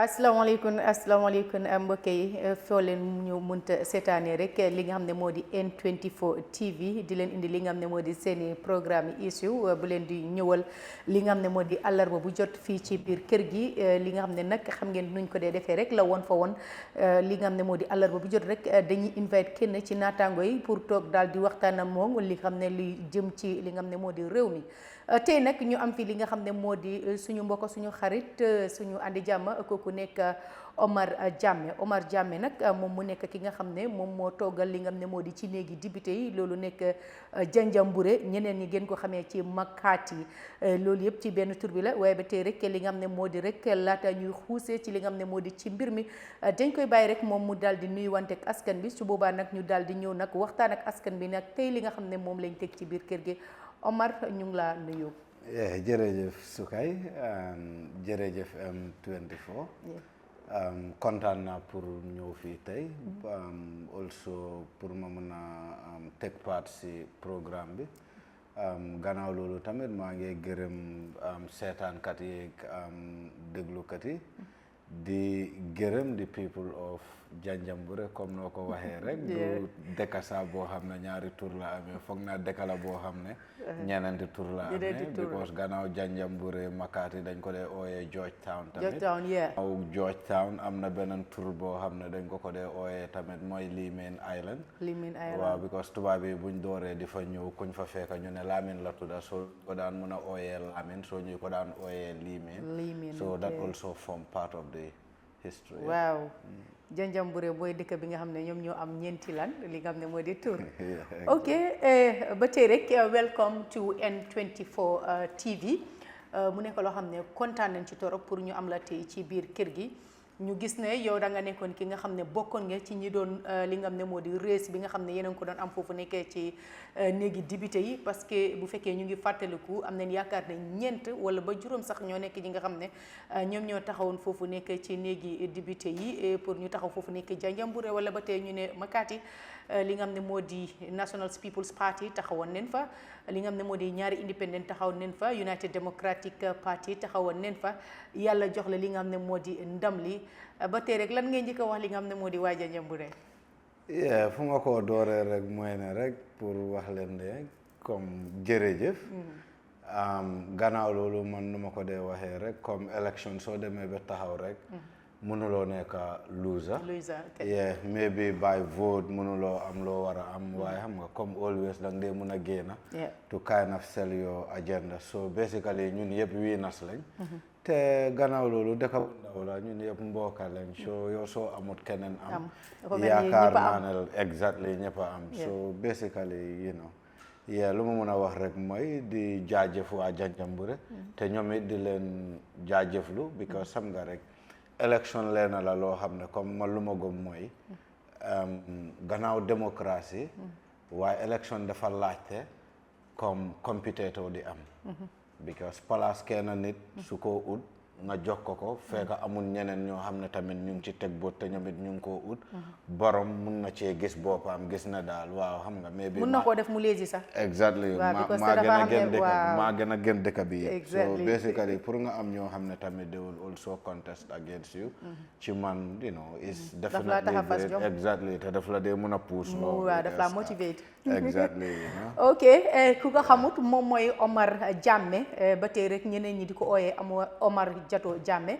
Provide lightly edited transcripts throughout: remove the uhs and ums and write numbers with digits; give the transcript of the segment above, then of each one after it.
asalaamaaleykum mbokk yi foo leen ñu mënta seetaanee rek li nga xam ne moo di N24 TV di leen indi li nga xam ne moo di seeni programme issue bu leen di ñëwal li nga xam ne moo di àllarba bu jot fii ci biir kër gi li nga xam ne nag xam ngeen nuñ ko dee defee rek la woon fa woon li nga xam ne moo di àllarba bu jot rek dañuy invite kenn ci naataango yi pour toog daal di waxtaan ak moom li xam ne li jëm ci li nga xam ne moo di réew mi tey nag ñu am fi li nga xam ne moo di suñu mbokk suñu xarit suñu andi jàmm kooku nekk Omar Jammeh nag moom mu nekk ki nga xam ne moom moo toogal li nga xam ne moo di ci néegi député yi loolu nekk Janjanbureh ñeneen ñi gën ko xamee ci Makati loolu yëpp ci benn tur bi la waaye ba tey rek li nga xam ne moo di rek laata ñuy xuusee ci li nga xam ne moo di ci mbir mi dañ koy bàyyi rek moom mu daal di nuyuwante ak askan bi su boobaa nag ñu daal di ñëw nag waxtaan ak askan bi nag tey li nga xam ne moom lañ teg ci biir kër gi Omar ñu ngi laa nuyu. jërëjëf Sukay jërëjëf M24 kontaan naa pour ñëw fii tey also pour ma mën a take part si programme bi gannaaw loolu tamit maa ngi gërëm seetaankat yi ak déglukat yi di gërëm di people of Janjanbureh comme noo ko waxee rek du dëkk saa boo xam ne ñaari tur la amee foog naa dëkk la boo xam ne ñeneenti tur la amee because gannaaw Janjanbureh Makati dañ ko dee ooyee Georgetown tamit Georgetown am na beneen tur boo xam ne dañ ko dee ooyee tamit mooy Limeen Island waaw because tubaab yi buñ dooree di fa ñëw kuñ fa fekk ñu ne Lamin la tudda soo ko daan mën a ooyee Lamin soo ñu ko daan ooyee Limeen so that also form part of the history. Waaw Janjanbureh mooy dëkk bi nga xam ne ñoom ñoo am ñeenti lan li nga xam ne moo di tur ok ba tey rek welcome to N24 TV mu nekk loo xam ne kontaan nañ ci torop pour ñu am la tey ci biir kër gi ñu gis ne yow da nga nekkoon ki nga xam ne bokkoon nga ci ñi doon li nga xam ne moo di race bi nga xam ne yéen a ngi ko doon am foofu nekkee ci néegi député yi parce que bu fekkee ñu ngi fàttaliku am nañ yaakaar ne ñeent wala ba juróom sax ñoo nekk ñi nga xam ne ñoom ñoo taxawoon foofu nekk ci néegi député yi pour ñu taxaw foofu nekk Janjanbureh wala ba tey ñu ne Makati li nga xam ne moo di National People's Party taxawoon nen fa li nga xam ne moo di ñaari independent taxaw nen fa United Democratic Party taxawoon nen fa yàlla jox la li nga xam ne moo di ndam li ba tey rek lan ngay njëkk a wax li nga xam ne moo di waa Janjanbureh fu ma ko dooree rek mooy ne rek pour wax leen de comme jërëjëf gannaaw loolu man nu ma ko dee waxee rek comme élection soo demee ba taxaw rek mënuloo nekk loser maybe by vote mënuloo am loo war a am waaye xam nga comme always danga dee mën a génn to kind of sell your agenda so basically ñun yëpp winners lañ te gannaaw loolu dëkk bu ndaw la ñun yëpp mbokk lañ so yow soo amut keneen am yaakaar naa ne exactly ñëpp a am so basically you know lu ma mën a wax rek mooy di jaajëf waa Janjanbureh te ñoom it di leen jaajëflu because xam nga rek élection leena la loo xam ne comme man lu ma gëm mooy gannaaw démocratie waaye élection dafa laajte comme compétiteur di am because place kenn nit su ko ut nga jox ko fekk amul ñeneen ñoo xam ne tamit ñu ngi ci teg bot te ñoom it ñu ngi koo ut borom mun na cee gis boppam gis na daal waaw xam nga mais bi mun na koo def mu léegi sax exactly maa gën a gën dëkk bi so basically pour nga am ñoo xam ne tamit they will also contest against you ci man you know is definitely exactly te daf la dee mun a puus waaw daf la motivate exactly ok ku ko xamut moom mooy Omar Jammeh ba tey rek ñeneen ñi di ko ooyee Omar Jammeh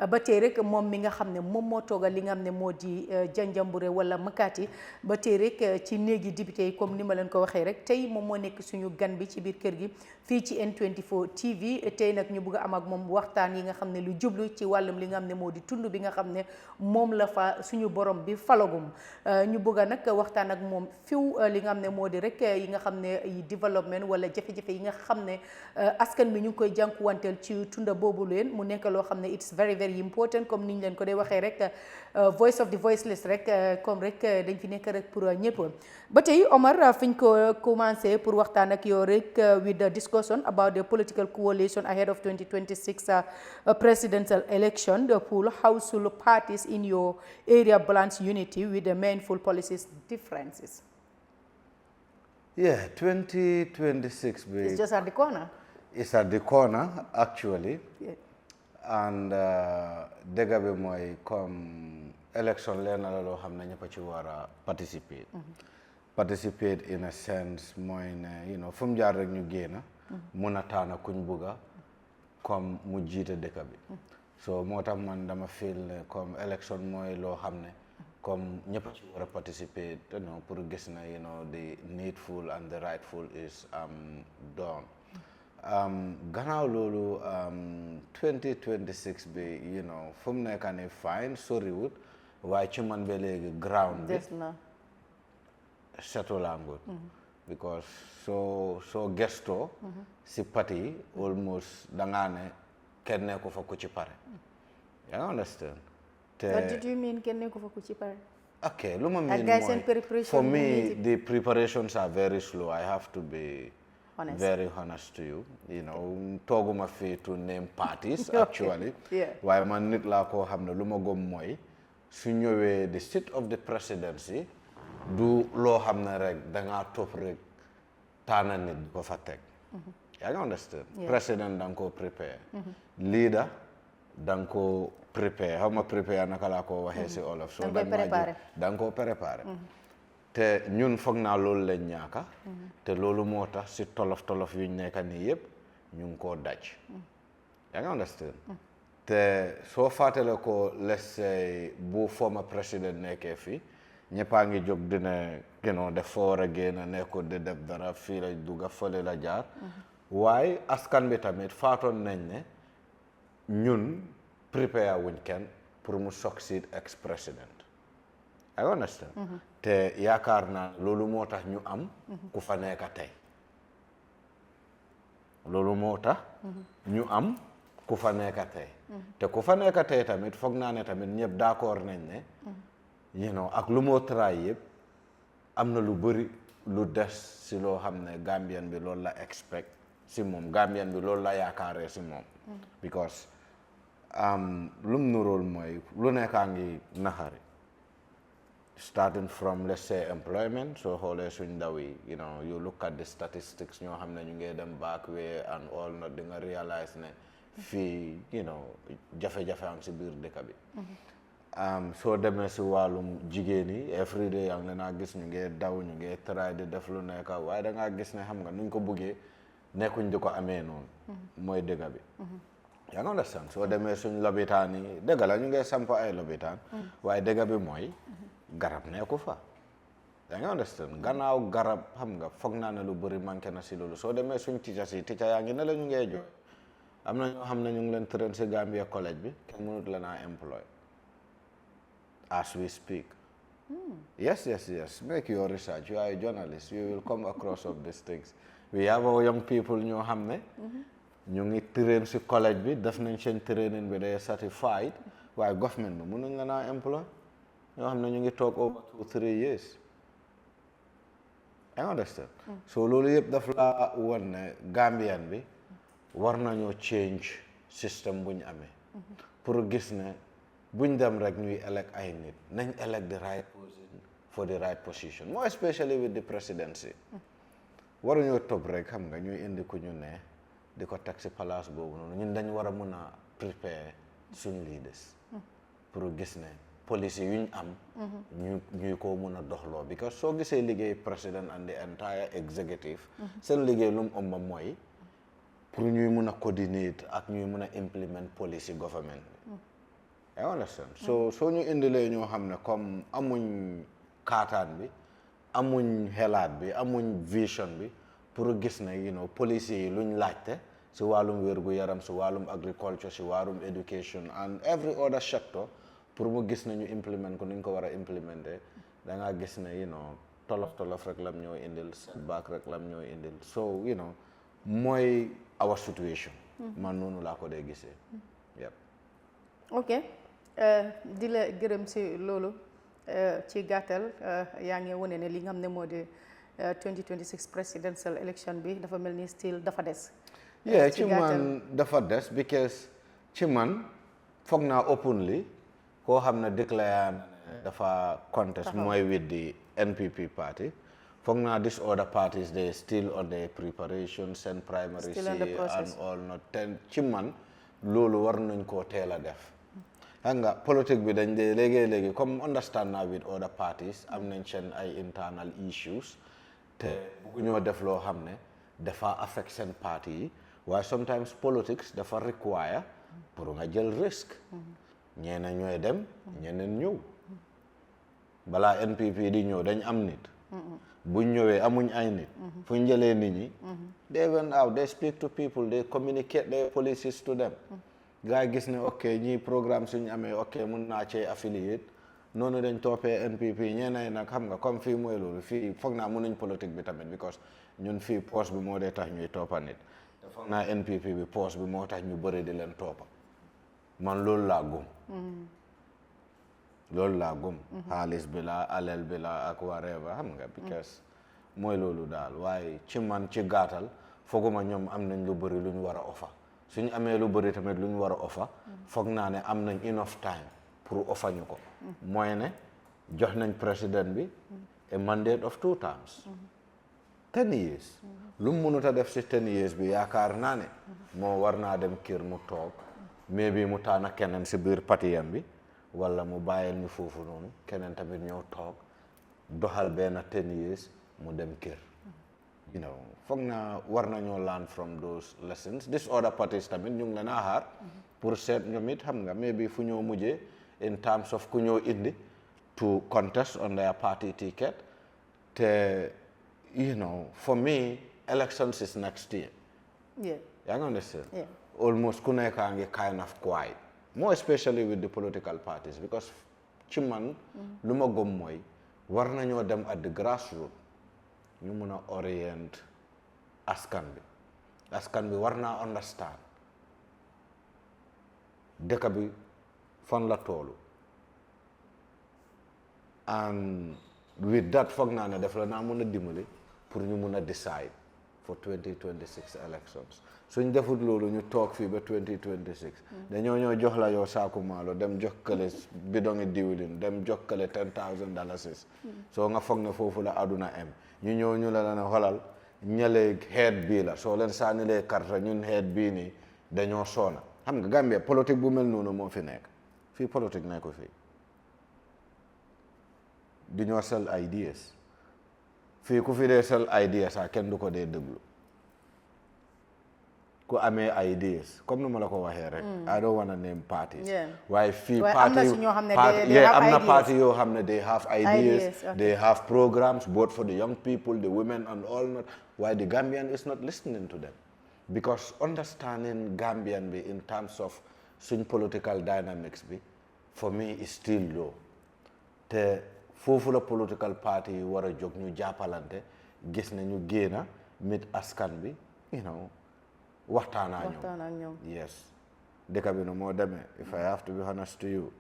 ba tey rek moom mi nga xam ne moom moo toogal li nga xam ne moo di Janjanbureh wala Makati ba tey rek ci néegi député yi comme ni ma leen ko waxee rek tey moom moo nekk suñu gan bi ci biir kër gi fii ci N24 TV tey nag ñu bëgg a am ak moom waxtaan yi nga xam ne lu jublu ci wàllum li nga xam ne moo di tund bi nga xam ne moom la fa suñu borom bi falagum ñu bëgg a nag waxtaan ak moom fiw li nga xam ne moo di rek yi nga xam ne développement wala jafe-jafe yi nga xam ne askan bi ñu ngi koy jànkuwanteel ci tunda boobu leen mu nekk loo xam ne it's very very important comme niñ leen ko dee waxee rek voice of the voiceless rek comme rek dañ fi nekk rek pour ñëpp ba tey Omar fiñ ko commencé pour waxtaan ak yow rek with the discussion about the political coalition ahead of 2026 presidential election the pool how should parties in your area balance unity with the meaningful policies differences 2026 it's just at the corner it's at the corner actually and dëgg bi mooy comme élection leen la loo xam ne ñëpp a ci war a participate participate in a sense mooy ne fu mu jaar rek ñu génn mun a taana kuñ bugga comme mu jiite dëkk bi so moo tax man dama feel ne comme élection mooy loo xam ne comme ñëpp a ci war a participate pour gis na the needful and the rightful is done gannaaw loolu 2026 bi fu mu nekk nii fine soriwut waaye ci man ba léegi ground bi setulaangut because soo gestoo si parti yi almost dangaa ne kenn nekku fa ku ci pare yaa understand What did you mean kenn nekku fa ku ci pare okay lu ma mean mooy for me the preparations are very slow I have to be honest. Very honest to you tooguma fii to name parties actually waaye man nit laa koo xam ne lu ma gëm mooy su ñëwee the seat of the presidency du loo xam ne rek dangaa topp rek taana nit di ko fa teg yaa ngi understand président da nga koo prepare leader da nga koo prepare xaw ma prepare naka laa ko waxee si olof so da nga koo préparé te ñun foog naa loolu lañ ñaaka te loolu moo tax si tolof yuñ nekk nii yëpp ñu ngi koo daj yaa ngi understand te soo fàttale ko let's say bu former président nekkee fii ñëppaa ngi jóg dina def fa war a génn nekkul di def dara fii la dugga fële la jaar waaye askan bi tamit faatoon nañ ne ñun prepare wuñ kenn pour mu succeed ex président I understand te yaakaar naa loolu moo tax ñu am ku fa nekk tey loolu moo tax ñu am ku fa nekk tey te ku fa nekk tey tamit foog naa ne tamit ñëpp d'accord nañ ne ak lu moo tray yëpp am na lu bëri lu des si loo xam ne Gambien bi loolu la expect si moom Gambien bi loolu la yaakaaree si moom because lum nuróol mooy lu nekkaa ngi naxari starting from let's say employment soo xoolee suñ ndaw yi you look at the statistics ñoo xam ne ñu ngi dem back way and all not di nga realize ne fii jafe-jafe am si biir dëkk bi soo demee si wàllum jigéen yi every day yaa ngi leen a gis ñu ngi daw ñu ngi try di def lu nekk waaye da ngaa gis ne xam nga nuñ ko buggee nekkuñ di ko amee noonu mooy dëgg bi yaa ngi understand soo demee suñ lopitaan yi dëgg la ñu ngi samp ay lopitaan waaye dëgg bi mooy garab nekku fa yaa ngi understand gannaaw garab xam nga foog naa ne lu bëri manqué na si loolu soo demee suñ teachers yi teacher yaa ngi ne la ñu ngee jooy am na ñoo xam ne ñu ngi leen train si Gambia collège bi kenn mënut leen a employ as we speak yes make your research you are a journalist you will come across of these things we have our young people ñoo xam ne ñu ngi train si collège bi def nañ seen training bi day certified waaye government bi mënuñ leen a employ ñoo xam ne ñu ngi toog over 2-3 years I understand so loolu yëpp daf la won ne Gambian bi war nañoo change système bu ñu amee pour gis ne buñ dem rek ñuy elect ay nit nañ elect the right person for the right position more especially with the presidency waruñoo topp rek xam nga ñuy indi ku ñu ne di ko teg si place boobu noonu ñun dañ war a mun a prepare suñ leaders pour gis ne policy yuñ am ñuy ko mun a doxloo because soo gisee liggéey president and the entire executive seen liggéey lu mu ëmb mooy pour ñuy mun a coordinate ak ñuy mun a implement policy government bi I understand soo ñu indilee ñoo xam ne comme amuñ kaataan bi amuñ xelaat bi amuñ vision bi pour gis ne policy yi luñ laajte si wàllum wér-gu-yaram si wàllum agriculture si wàllum education and every other sector pour mu gis ne ñu implement ko ni ñu ko war a implémenter da ngaa gis ne tolof rek lam ñoo indil setback rek lam ñoo indil so mooy our situation man noonu laa ko dee gisee yep ok di la gërëm si loolu ci gàttal yaa ngi wane ne li nga xam ne moo di 2026 presidential election bi dafa mel ni still dafa des ci man dafa des because ci man foog naa openly koo xam ne déclaré dafa contest mooy with the NPP party foog naa these other parties they still on their preparations and primary and all not ten ci man loolu war nañ koo teel a def xam nga politique bi dañ dee léegi comme understand naa with other parties am nañ seen ay internal issues te bëgguñoo def loo xam ne dafa affect seen parti yi waaye sometimes politics dafa require pour nga jël risque ñeneen ñooy dem ñeneen ñëw balaa NPP di ñëw dañ am nit buñ ñëwee amuñ ay nit fuñ jëlee nit ñi they went out they speak to people they communicate their policies to them gaa gis ne ok ñii programme suñu amee ok mun naa cee affiliate noonu dañ toppee NPP ñeneen nag xam nga comme fii mooy loolu fii foog naa mënuñ politique bi tamit because ñun fii poste bi moo dee tax ñuy toppa nit te foog naa NPP bi poste bi moo tax ñu bëri di leen toppa man loolu laa gëm xaalis bi la alal bi la ak whatever xam nga because mooy loolu daal waaye ci man ci gàttal fooguma ñoom am nañ lu bëri lu ñu war a offer suñu amee lu bëri tamit lu ñu war a offer foog naa ne am nañ enough time pour offer ñu ko mooy ne jox nañ président bi a mandate of 2 terms 10 years lu mu mënut a def si 10 years bi yaakaar naa ne moo war naa dem kër mu toog mais bi mu taana keneen si biir patiyam bi wala mu bàyyil ñu foofu noonu keneen tamit ñëw toog doxal benn 10 years mu dem kër you know foog naa war nañoo learn from those lessons this other parties tamit ñu ngi leen a xaar pour seet ñoom it xam nga mais bi fu ñoo mujjee in terms of ku ñoo indi to contest on their party ticket te you know for me elections is next year yaa ngi understand almost ku nekkaa ngi kind of quiet more especially with the political parties because ci man lu ma gëm mooy war nañoo dem at the grassroots ñu mun a orient askan bi war naa understand dëkk bi fan la toolu and with that foog naa ne def la naa mun a dimbali pour ñu mun a decide for 2026 elections suñ defut loolu ñu toog fii ba 2026 dañoo ñoo jox la yow saaku maalo dem jox kële bidongi diwlin dem jox kële $10,000 soo nga foog ne foofu la aduna em ñu ñëw ñu la ne xolal ñale xeet bii la soo leen sànnilee carte ñun xeet bii nii dañoo soona xam nga Gambia politique bu mel noonu moo fi nekk fii politique nekk ko fii di ñoo sell ideas fii ku fi dee sell ideas sax kenn du ko dee déglu ku amee ideas comme nu ma la ko waxee rek I don't want to name parties waaye fii party am na party yoo xam ne they have ideas they have programs both for the young people the women and all not why the Gambian is not listening to them because understanding Gambian bi in terms of suñ political dynamics bi for me is still low te foofu la political party yi war a jóg ñu jàppalante gis ne ñu génna mit askan bi you know waxtaanaa ñoom yes dëkk bi nu moo demee if I have to be honest to you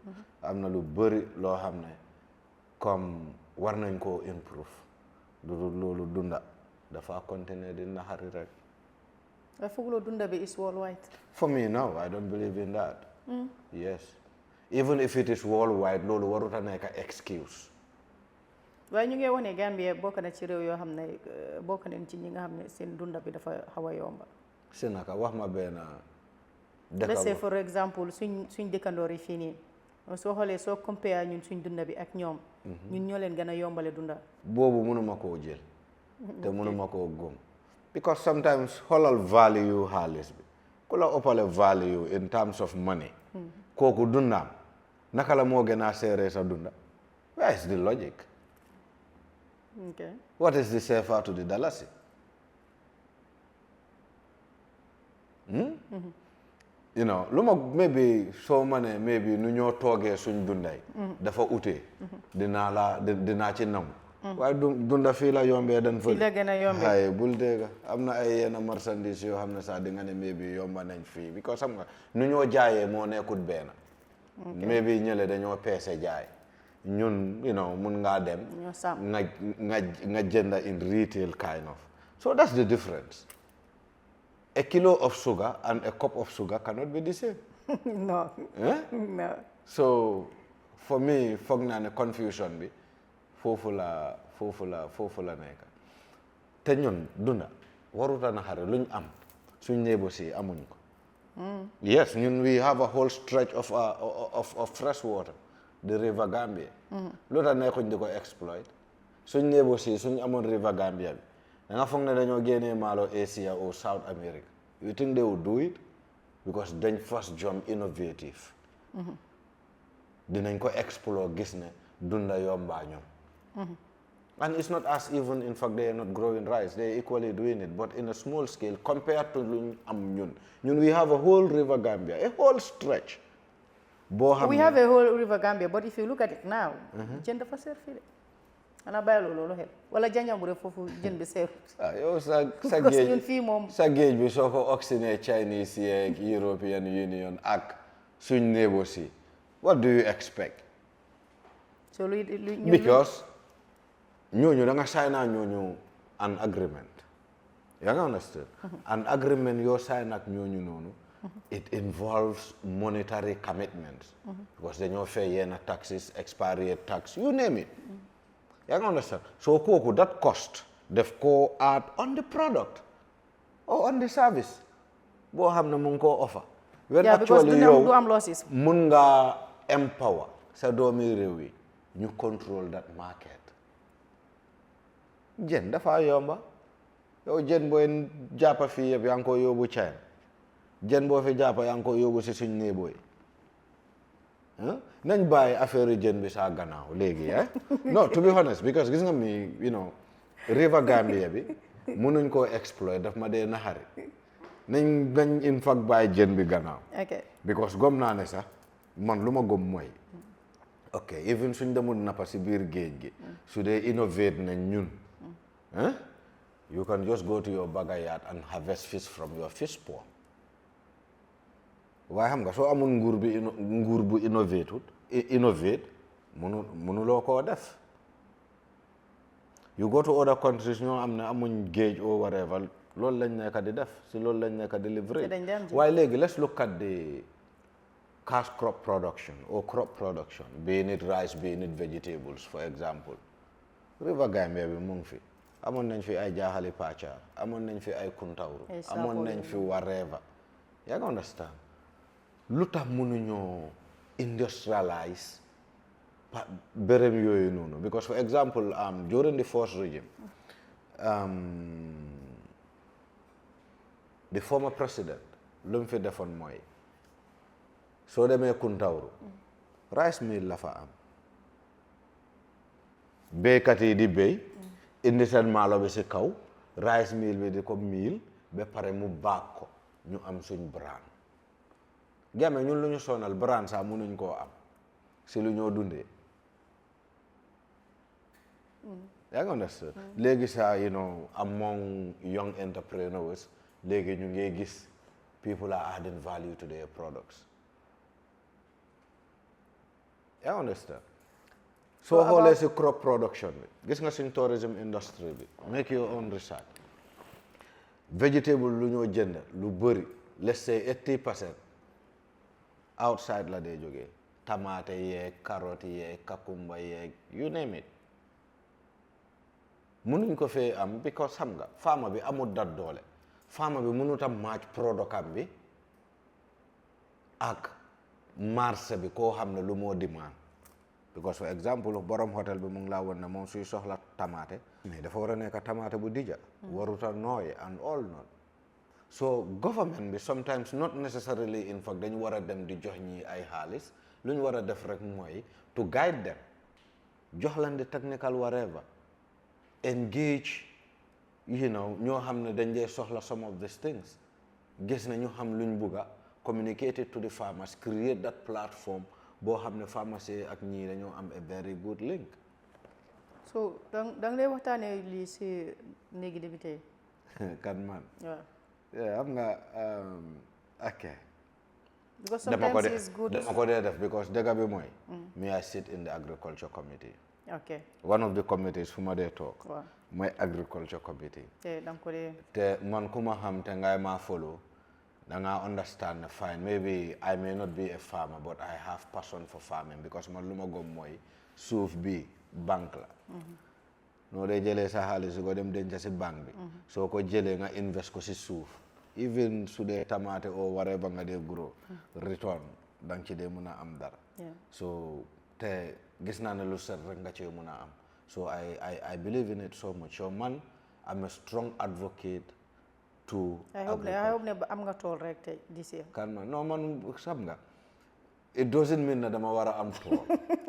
am na lu bëri loo xam ne comme war nañ koo improve loolu dunda dafa continuer di naxari rek foog loo dunda bi is worldwide for me no I don't believe in that yes even if it is worldwide loolu warut a nekk excuse waaye ñu ngi wax ne Gambia bokk na ci réew yoo xam ne bokk nañ ci ñi nga xam ne seen dunda bi dafa xaw a yomba si naka wax ma benn let's say for example suñ dëkkandoor yi fii nii soo xoolee soo compare ñun suñ dunda bi ak ñoom ñun ñoo leen gën a yombale dunda boobu mënuma koo jël te mënuma koo gëm because sometimes xoolal value xaalis bi ku la ëppale value in terms of money kooku dundaam naka la moo gën a seeree sa dunda where is the logic what is the safer to the dalasi you know lu ma maybe soo ma ne maybe nu ñoo toogee suñ dunday dafa utee dinaa ci nam waaye dunda fii la yombee dan fële fii la gën a yombee waaye bul dégga am na ay yenn marchandise yoo xam ne sax di nga ne maybe yomba nañ fii because xam nga nu ñoo jaayee moo nekkut benn maybe ñële dañoo peese jaay ñun you know mun ngaa dem nga jënda in retail kind of so that's the difference a kilo of sugar and a cup of sugar cannot be the same. No. No. So for me foog naa ne confusion bi foofu la nekk te ñun dunda waruta na xare luñ am suñ neighbors yi amuñ ko Yes, we have a whole stretch of fresh water, the River Gambia. Lu tax nekkuñ di ko exploit suñ négocier suñ amoon River Gambia bi da nga foog ne dañoo génnee maalo Asia or South America. You think they would do it? Because dañ first jump innovative. Dinañ ko explore gis ne dunda yomba ñoom. And it's not as even, in fact, they are not growing rice. They are equally doing it, but in a small scale compared to luñ am ñun. We have a whole River Gambia, a whole stretch. We have a whole River Gambia, but if you look at it now, jën dafa seer fii de. Ana bàyyi loolu xel wala Janjanbureh foofu jën bi seer. Yow sa Because ñun fii moom sa géej bi soo ko oxyné Chinese yeeg European Union ak suñ neighbors yi, what do you expect? So Because ñooñu da nga sign ñooñu an agreement. Yaa nga understand? An agreement yoo sign ak ñooñu noonu. It involves monetary commitments. Because dañoo fay yenn taxes, expiry tax, you name it. Yaa nga understand? So kooku that cost def koo add on the product or on the service boo xam ne mu ngi koo offer. When actually yow du am losses. mun nga empower sa doomi réew yi ñu control that market. Jën dafa yomba yow jën booy jàppa fii yëpp yaa ngi ko yóbbu China jën boo fi jàppa yaa ngi ko yóbbu si suñ néebo yi nañ bàyyi affaire jën bi saa gannaaw léegi no to be honest because gis nga mi River Gambia bi mënuñ koo exploit daf ma dee naxari nañ in fact bàyyi jën bi gannaaw because gom naa ne sax man lu ma gom mooy ok even suñ demul nappa si biir géej gi su dee innovate nañ ñun you can just go to your backyard and harvest fish from your fish pond. waaye xam nga soo amul nguur bu innovate mënuloo koo def. You go to other countries ñoo am ne amuñ géej or whatever loolu lañ nekk di def si loolu lañ nekk di livrer. waaye léegi let's look at the cash crop production or crop production be it rice be it vegetables for example. River Gambia bi mu ngi fi. amoon nañ fi ay jaaxali pàccaar amoon nañ fi ay kuntawru amoon nañ fi whatever yaa ngi understand lu tax mënuñoo industrialize bërëm yooyu noonu because for example during the first regime the former president lu mu fi defoon mooy soo demee kuntawru rice mill la fa am béykat yi di béy indi seen maalo bi si kaw rice mill bi di ko miil ba pare mu baag ko ñu am suñ brand Gambia ñun lu ñu sonal brand sax mënuñ koo am si lu ñoo dundee yaa ngi understand léegi sax among young entrepreneurs léegi ñu ngi gis people are adding value to their products yaa ngi understand soo xoolee si crop production bi gis nga suñ tourism industry bi make your own research vegetable lu ñoo jënd lu bëri let's say 80% outside la dee jógee tamaate yeeg carotte yeeg kakumba yeeg you name it mënuñ ko fee am because xam nga farmer bi amul dat doole farmer bi mënut a match product am bi ak marché bi koo xam ne lu moo demand because for example borom hotel bi mu ngi laa woon ne moom suy soxla tamaate mais dafa war a nekk tamaate bu dija waruta nooy and all not so government bi sometimes not necessarily in fact dañu war a dem di jox ñi ay xaalis lu ñu war a def rek mooy to guide them jox leen di technical whatever engage ñoo xam ne dañ dee soxla some of these things gis na ñu xam luñ bugga communicate it to the farmers create that platform boo xam ne pharmacie ak ñii dañoo am a very good link. so danga lay waxtaanee lii si néegi député kan man. waaw. xam nga ok. because sometimes it's good. dama ko dee def because dëgg bi mooy. me I sit in the agriculture committee. ok. one of the committees fu ma dee toog. waaw mooy agriculture committee. te danga ko dee. te man ku ma xam te ngay maa follow. Danga understand fine maybe I may not be a farmer but I have passion for farming because man lu ma gëm mooy suuf bi banque la noo dee jëlee sa xaalis su ko dem denc si banque bi soo ko jëlee nga invest ko si suuf even su dee tamaate or whatever nga dee grow return danga ci dee mun a am dara so te gis naa ne lu set rek nga ci mun a am so I believe in it so much so man I'm a strong advocate to I hope ne ba am nga tool rek tey this year kan man non man xam nga it doesn't mean na dama war a am tool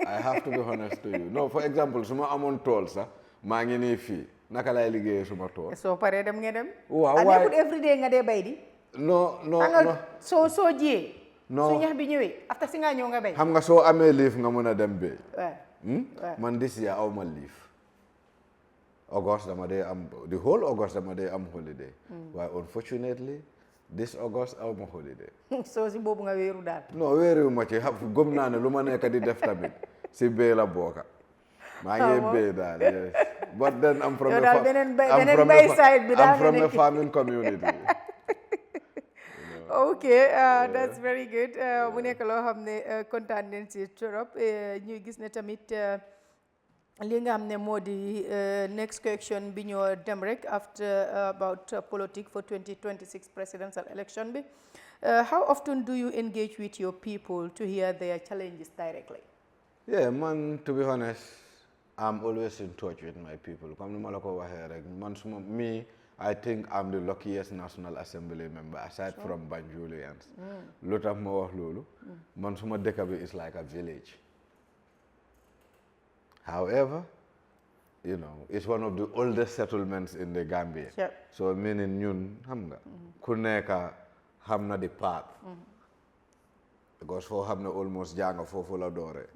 I have to be honest to you no for example su ma amoon tool sax maa ngi nii fii naka laay liggéeyee suma tool soo paree dem nga dem waaw waaye nekkul every day nga dee bay di non soo jiyee non su ñax bi ñëwee after si nga ñëw nga bay xam nga soo amee liif nga mën a dem bay waaw man this year aw ma liif August dama dee am the whole August dama dee am holiday waaye unfortunately this August aw ma holiday soo si boobu nga wéeru daal non wéeru ma ci gëm naa ne lu ma nekk di def tamit si bay la booka maa ngi bay daal yes but then I'm from a farming community okay that's very good mu nekk loo xam ne kontaan nañ si trop ñuy gis ne tamit li nga xam ne moo di next question bi ñoo dem rek after about politique for 2026 presidential election bi how often do you engage with your people to hear their challenges directly yeah man to be honest I'm always in touch with my people comme ni ma la ko waxee rek man suma I think I'm the luckiest National Assembly member aside from Banjulians lu tax ma wax loolu man suma dëkk bi is like a village however you know it's one of the oldest settlements in the Gambia so meaning ñun xam nga ku nekk xam na di path because foo xam ne almost jàng foofu la doore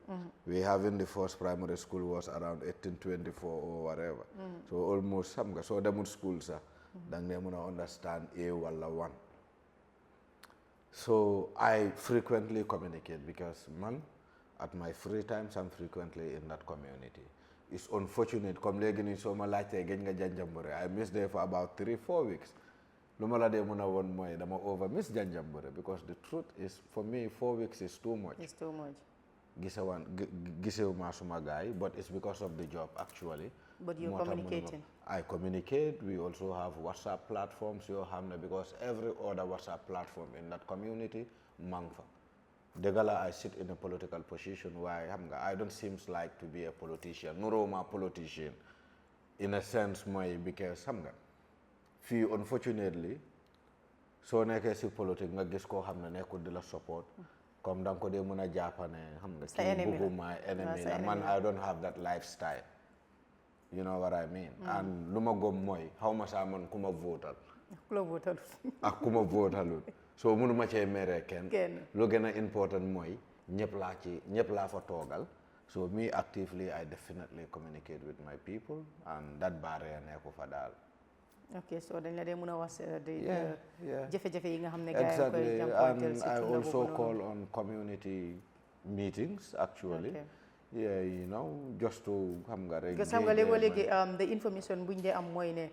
we having the first primary school was around 1824 or whatever so almost xam nga soo demul school sax danga ne mën a understand A wala 1 so I frequently communicate because man at my free times I'm frequently in that community it's unfortunate comme léegi nii soo ma laajtee gëj nga Janjanbureh I missed there for about 3-4 weeks lu ma la dee mën a woon mooy dama over miss Janjanbureh because the truth is for me 4 weeks is too much it's too much gisewuma suma gaay but it's because of the job actually but you're communicating I communicate we also have WhatsApp platforms yoo xam ne because every other WhatsApp platform in that community mang fa dëgg la I sit in a political position waaye xam nga I don't seems like to be a politician nuróoma politician in a sense mooy because xam nga fii unfortunately soo nekkee si politique nga gis koo xam ne nekkul di la support comme danga ko dee mën a jàppane xam nga kii bugguma enemy la man I don't have that lifestyle you know what I mean and lu ma gëm mooy xaw ma saa man ku ma votal ak ku ma votalul so mënuma cee mere kenn lu gën a important mooy ñëpp laa fa toogal so me actively I definitely communicate with my people and that barrier nekku fa daal ok so dañ la dee mën a wax jafe-jafe yi nga xam ne exactly and I also call on community meetings actually yeah you know just to xam nga rek because xam nga léegi the information buñ dee am mooy ne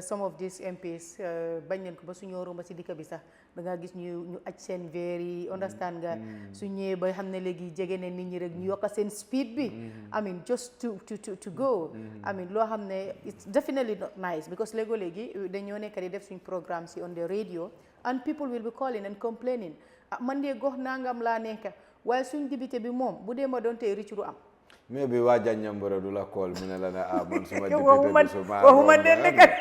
some of these MPs bañ leen ko ba su ñoo romba si dikka bi sax da nga gis ñu aj seen verre yi understand nga su ñëwee ba xam ne léegi jege ne nit ñi rek ñu yokka seen speed bi I mean just to go I mean loo xam ne it's definitely not nice because léegi dañoo nekk di def suñ programme si on the radio and people will be calling and complaining man de gox nangam laa nekk waaye suñ député bi moom bu dee ma doon tey ricc du am mais bi waa Janjanbureh du la kool mu ne la ne man suma député waxuma den dëkkat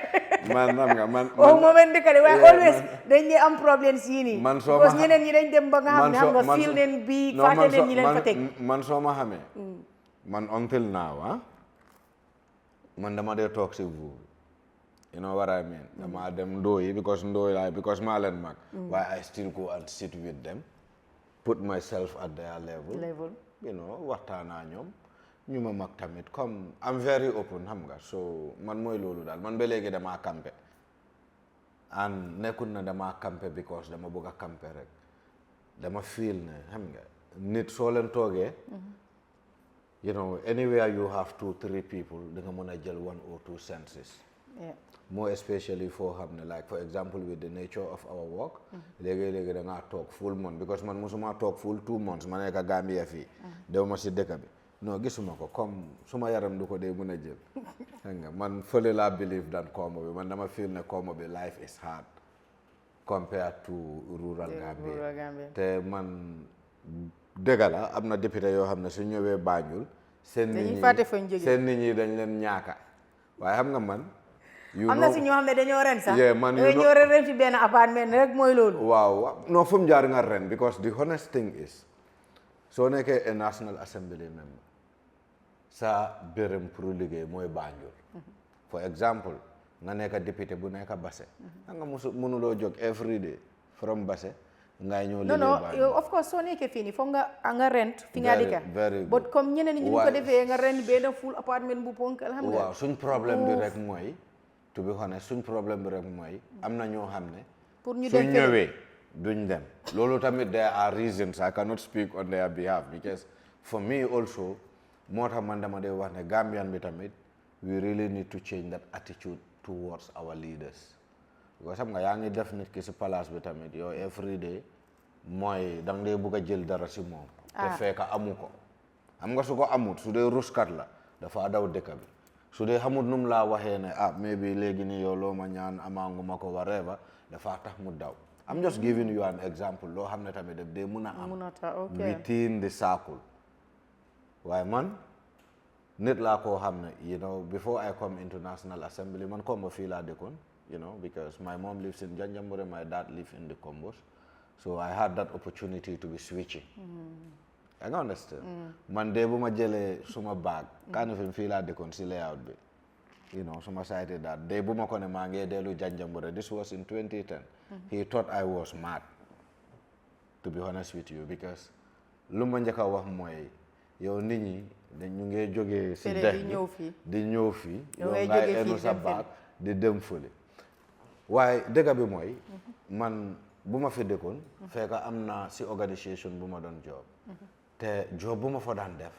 man xam nga man waxuma men dëkkat waaye always dañ dee am problème sii nii man soo parce que ñeneen ñi dañ dem ba nga xam ne xam nga feel leen bi fàtte leen ñi leen fa teg man soo ma xamee man until now man dama dee toog si vous you know what I mean dama dem ndóoyi because maa leen mag waaye I still go and sit with them put myself at their level you know waxtaanaa ñoom ñu ma mag tamit comme I'm very open xam nga so man mooy loolu daal man ba léegi damaa campé and nekkul na damaa campé because dama bëgg a campé rek dama feel ne xam nga nit soo leen toogee you know anywhere you have 2-3 people da nga mën a jël 1 or 2 senses more especially foo xam ne like for example with the nature of our work léegi da ngaa toog full month because man musuma toog full 2 months ma nekk Gambia fii dew ma si dëkk bi non gisuma ko comme suma yaram du ko dee mën a jël xam nga man fële laa believe dan kooma bi man dama feel ne kooma bi life is hard compared to rural Gambia. rural Gambia. te man dëgg la am na député yoo xam ne su ñëwee Banjul seen nit dañuy ñi fàtte fañ jógee. seen nit ñi dañ leen ñaaka waaye xam nga man am na si ñoo xam ne dañoo ren sax Yeah, man, you know- ñoo ren fi benn appartement rek mooy loolu. waaw non fu mu jaar nga ren because the honest thing is soo nekkee a National Assembly member sa bërëm pour liggéey mooy Banjul for example nga nekk député bu nekk Basse xam nga mënuloo jóg every day from Basse ngay ñëw non liggéey non Banjul of course soo nekkee fii nii foog nga rent fi nga dëkka very good. but comme ñeneen ñi ñu ko Waaye- defee nga rent benn full appartement bu ponkal xam nga. waaw suñ problème bi rek mooy to be honest suñ problème bi rek mooy am na ñoo xam ne pour ñu suñ dem feneen. ñëwee duñ dem loolu tamit there are reasons I cannot speak on their behalf because for me also moo tax man dama dee wax ne Gambian bi tamit we really need to change that attitude towards our leaders because xam nga yaa ngi def nit ki si palace bi tamit yow every day mooy da nga dee bugg a jël dara si moom te fekk amu ko xam nga su ko amut su dee ruskat la dafa daw dëkk bi su dee xamut num laa waxee ne maybe léegi nii yow loo ma ñaan amaanguma ko whatever dafa tax mu daw I'm just giving you an example loo xam ne tamit daf dee mun a am mun a tax ok within the circle waaye man nit laa koo xam ne you know before I come into National Assembly man Kombo fii laa dëkkoon you know because my mom lives in Janjanbureh my dad lives in the Kombos so I had that opportunity to be switching I understand man de bu ma jëlee suma baag Kanifing fii laa dëkkoon si layout bi you know suma sayte daal de bu ma ko ne maa ngi dellu Janjanbureh this was in 2010 he thought I was mad to be honest with you because lu ma njëkk a wax mooy yow nit ñi ñu ngee jógee si Fële dex di bi ñëw fii. di ñëw fii yow ngay ngay jógee enu fii sa dem baag di dem fële waaye dëgg bi mooy man bu ma fi dëkkoon fekk am na si organisation bu ma doon job te job bu ma fa daan def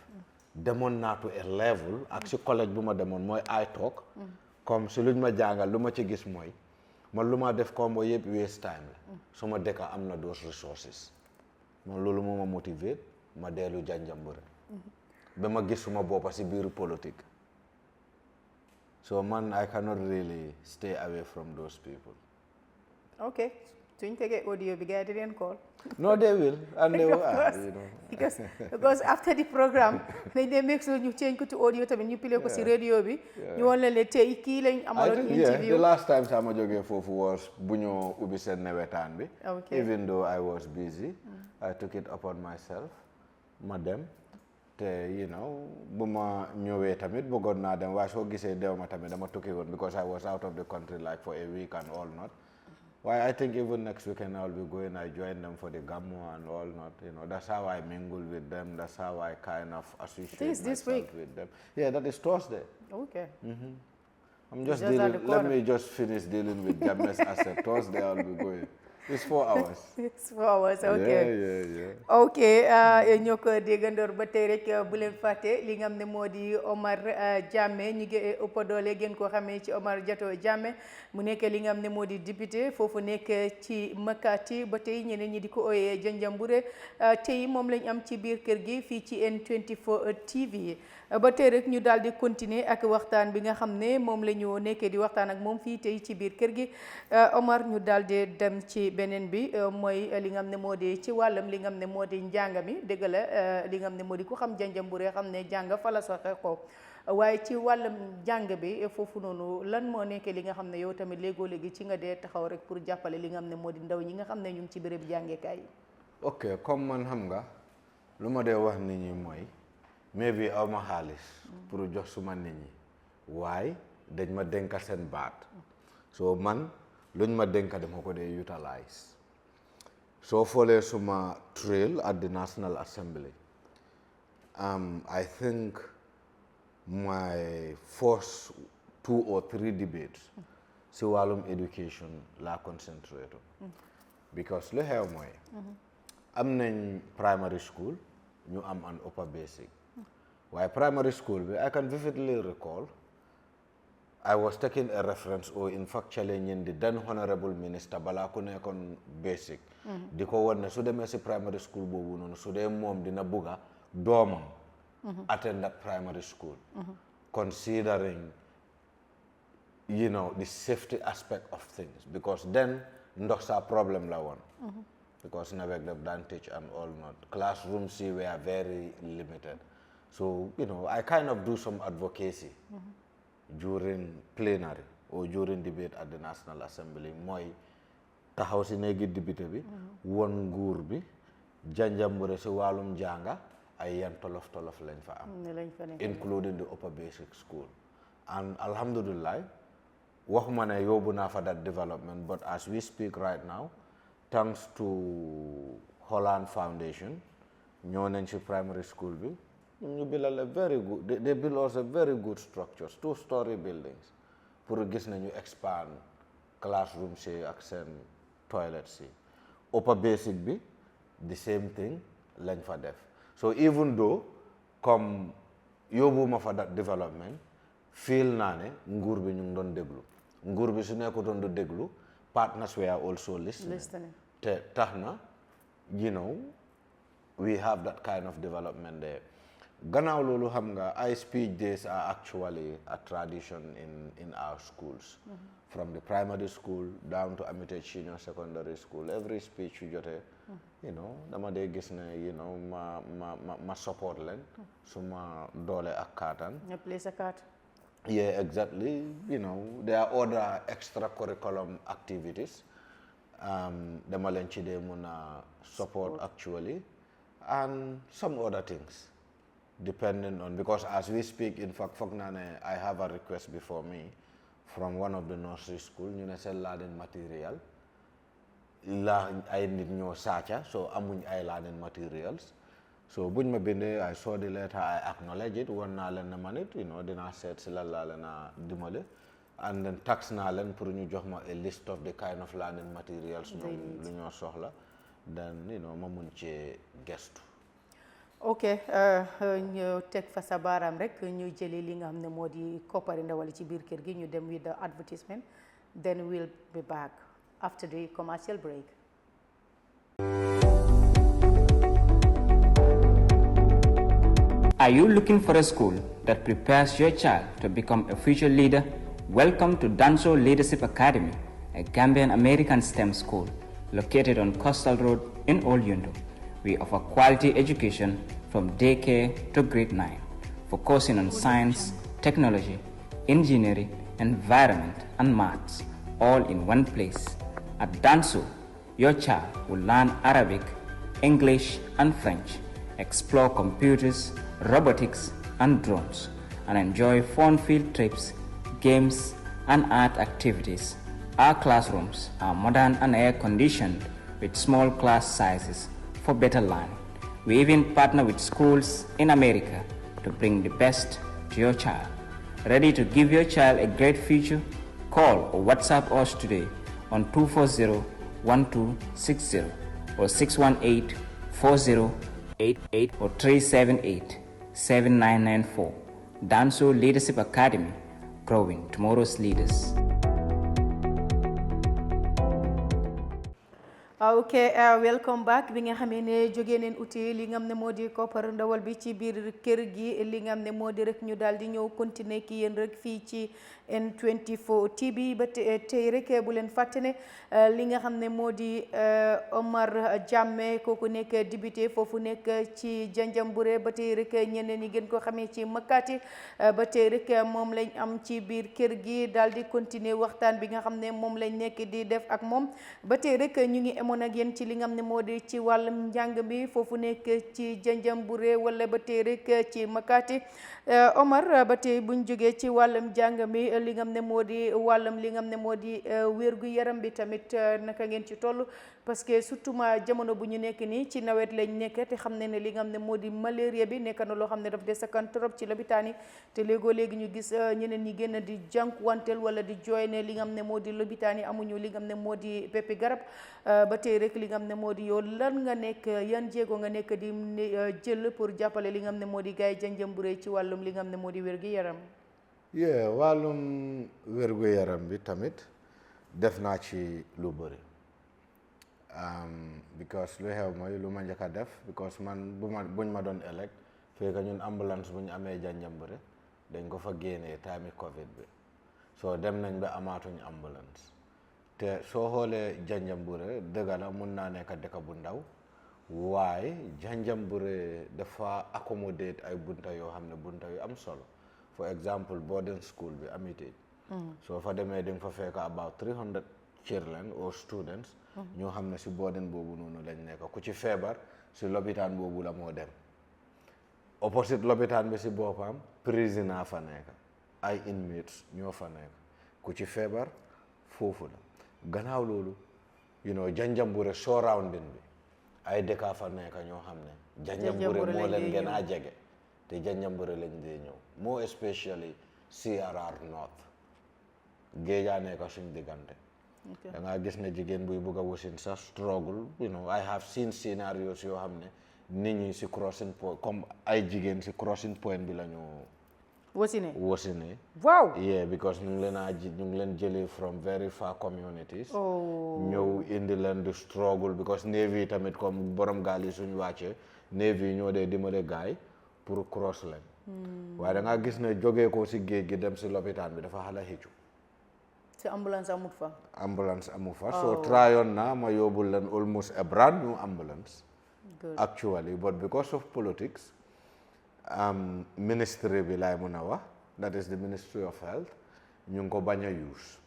demoon naa to a level ak si collège bu ma demoon mooy ay toog comme si luñ ma jàngal lu ma ci gis mooy man lu ma def Kombo yëpp waste time la su ma dëkka am na those resources man loolu moo ma motivé ma dellu Janjanbureh ba ma gis suma boppa si biir politique so man I cannot really stay away from those people ok suñ tegee audio bi gars yi di leen call no they will and they will you know because after the programme dañ dee make sure ñu change ko ci audio tamit ñu pile ko si radio bi ñu woon leen tey kii lañ I amaloon think yeah interview the last time sama jógee foofu was bu ñoo ubbi seen nawetaan bi Okay. even though I was busy I took it upon myself ma dem te you know bu ma ñëwee tamit bëggoon naa dem waaye soo gisee dew ma tamit dama tukki woon because I was out of the country like for a week and all not waaye I think even next weekend I'll be going I join them for the Gammo and all not you know that's how I mingle with them that's how I kind of associate This myself week? with them yeah that is Thursday ok I'm just Just at dealing, the let corner. me just finish dealing with James asset. Thursday I'll be going. It's 4 hours. it's 4 hours ok Yeah. ok ñoo ko déggandoor ba tey rek bu leen fàtte li nga xam ne moo di Omar Jammeh ñu ngi ëpp doole gën koo xamee ci Omar Jatto Jammeh mu nekk li nga xam ne moo di député foofu nekk ci Makati ba tey ñeneen ñi di ko ooyee Janjanbureh tey moom lañ am ci biir kër gi fii ci N24 TV ba tey rek ñu daal di continuer ak waxtaan bi nga xam ne moom la ñu nekkee di waxtaan ak moom fii tey ci biir kër gi Omar ñu daal di dem ci beneen bi mooy li nga xam ne moo di ci wàllam li nga xam ne moo di njàng mi dëgg la li nga xam ne moo di ku xam Janjanbureh xam ne jàng fa la soxe ko waaye ci wàllam jàng bi foofu noonu lan moo nekkee li nga xam ne yow tamit léegoo léegi ci nga dee taxaw rek pour jàppale li nga xam ne moo di ndaw ñi nga xam ne ñu ngi ci béréb jàngeekaay yi. ok comme man xam nga lu ma dee wax nit ñi mooy maybe aw ma xaalis pour jox suma nit ñi waaye dañ ma dénka seen baat so man luñ ma dénka dama ko dee utilize soo foolee suma trail at the National Assembly I think my first 2 or 3 debates si wàllum education laa concentrate because lu xew mooy am nañ primary school ñu am an upper basic waaye primary school bi I can vividly recall I was taking a reference or in fact challenging the then honorable minister balaa ku nekkoon basic di ko won ne su demee si primary school boobu noonu su dee moom dina bugga doomam attend that primary school considering you know the safety aspect of things because then ndox sa problème la woon because nawet daf daan teach and all not classrooms si were very limited so I kind of do some advocacy during plenary or during debate at the National Assembly mooy taxaw si néegi député bi won nguur bi Janjanbureh si wàllum jànga ay yan tolof lañ fa am including the upper basic school and alhamdulillah waxuma ne yóbbu naa fa that development but as we speak right now thanks to Holland Foundation ñoo nañ si primary school bi ñu bilal a very good they build us a very good structures 2-story buildings pour gis nañu expand classroom si ak seen toilet si upper basic bi the same thing lañ fa def so even though comme yóbbuma fa that development feel naa ne nguur bi ñu ngi doon déglu nguur bi su nekku doon du déglu partners were also listening te tax na we have that kind of development there gannaaw loolu xam nga ay speech days are actually a tradition in our schools from the primary school down to Amite Senior Secondary School every speech yu jotee dama dee gis ne ma support leen suma doole ak kaataan nga play sa card yeah exactly there are other extracurriculum activities dama leen ci dee mun a support actually and some other things depending on because as we speak in fact foog naa ne I have a request before me from one of the nursery school ñu ne seen learning material la ay nit ñoo saaca so amuñ ay learning materials so buñ ma bindee I saw the letter I acknowledge it won naa leen ne man it dinaa seet si lan laa leen a dimbale and then tax naa leen pour ñu jox ma a list of the kind of learning materials ñoom lu ñoo soxla then ma mun ci gestu ok ñu teg fa sa baaraam rek ñu jëli li nga xam ne moo di koppari ndawal ci biir kër gi ñu dem with the advertisement then we'll be back after the commercial break. Are you looking for a school that prepares your child to become a future leader? Welcome to Danso Leadership Academy, a Gambian American STEM school located on Coastal Road in Old Yundum. We offer quality education from daycare to grade 9, focusing on science, technology, engineering, environment, and maths, all in one place. At Danso, your child will learn Arabic, English, and French, explore computers, robotics, and drones, and enjoy fun field trips, games, and art activities. Our classrooms are modern and air-conditioned with small class sizes for better learning. We even partner with schools in America to bring the best to your child. Ready to give your child a great future? Call or WhatsApp us today on 240-1260 or 618-4088 or 378-7994. Danso Leadership Academy, growing tomorrow's leaders. ok welcome back bi nga xamee ne jógee neen uti li nga xam ne moo di koppar ndawal bi ci biir kër gi li nga xam ne moo di rek ñu daal di ñëw continuer ki yéen rek fii ci N24 TV ba tey rek bu leen fàtte ne li nga xam ne moo di Omar Jammeh kooku nekk député foofu nekk ci Janjanbureh ba tey rek ñeneen ñi gën ko xamee ci Makati ba tey rek moom lañ am ci biir kër gi daal di continuer waxtaan bi nga xam ne moom lañ nekk di def ak moom ba tey rek ñu ngi amoon ak yéen ci li nga xam ne moo di ci wàllum njàng bi foofu nekk ci Janjanbureh wala ba tey rek ci Makati Omar ba tey buñ jógee ci wàllum njàng mi li nga xam ne moo di wàllum li nga xam ne moo di wérgu yaram bi tamit naka ngeen ci toll parce que surtout ma jamono bu ñu nekk nii ci nawet lañ nekk te xam ne ne li nga xam ne moo di malaria bi nekk na loo xam ne daf de sakkan trop ci lopitaan yi te léegoo léegi ñu gis ñeneen ñi gën a di jànkuwanteel wala di jooy ne li nga xam ne moo di lopitaan yi amuñu li nga xam ne moo di peppi garab ba tey rek li nga xam ne moo di yow lan nga nekk yan jéego nga nekk di jël pour jàppale li nga xam ne moo di gaay Janjanbureh ci wàllum li nga xam ne moo di wérgu yaram. wàllum wérgu yaram bi tamit def naa ci lu bëri because lu xew mooy lu ma njëkk a def because man buñ ma doon elect fekk ñun ambulance bu ñu amee Janjanbureh dañ ko fa génnee time Covid bi so dem nañ ba amaatuñ ambulance te soo xoolee Janjanbureh dëgg la mun naa nekk dëkk bu ndaw waaye Janjanbureh dafa accommodate ay bunta yoo xam ne bunta yu am solo for example boarding school bi Amity soo fa demee di nga fa fekk about 300 children or students ñoo xam ne si boarding boobu noonu lañ nekk ku ci feebar si lopitaan boobu la moo dem opposite lopitaan bi si boppam prisoner fa nekk ay inmates ñoo fa nekk ku ci feebar foofu la gannaaw loolu Janjanbureh surrounding bi ay dëkk fa nekk ñoo xam ne Janjanbureh moo leen gën a jege te Janjanbureh lañ dee ñëw more especially CRR North géejaa nekk suñ diggante da ngaa gis ne jigéen buy bugg a wasin sax struggle I have seen scenarios yoo xam ne nit ñi si crossing point comme ay jigéen si crossing point bi la ñu wasine waaw yeah because ñu ngi leen jëlee from very far communities ñëw indi leen di struggle because navy tamit comme borom gaal yi suñ wàccee navy ñoo dee dimbale gaay pour cross leen waaye da ngaa gis ne jógee ko si géej gi dem si lopitaan bi dafa xala xëccu si ambulance amut fa so tryoon na ma yóbbul leen almost a brand new ambulance actually but because of politics ministry bi laay mun a wax that is the Ministry of Health ñu ngi ko bañ a use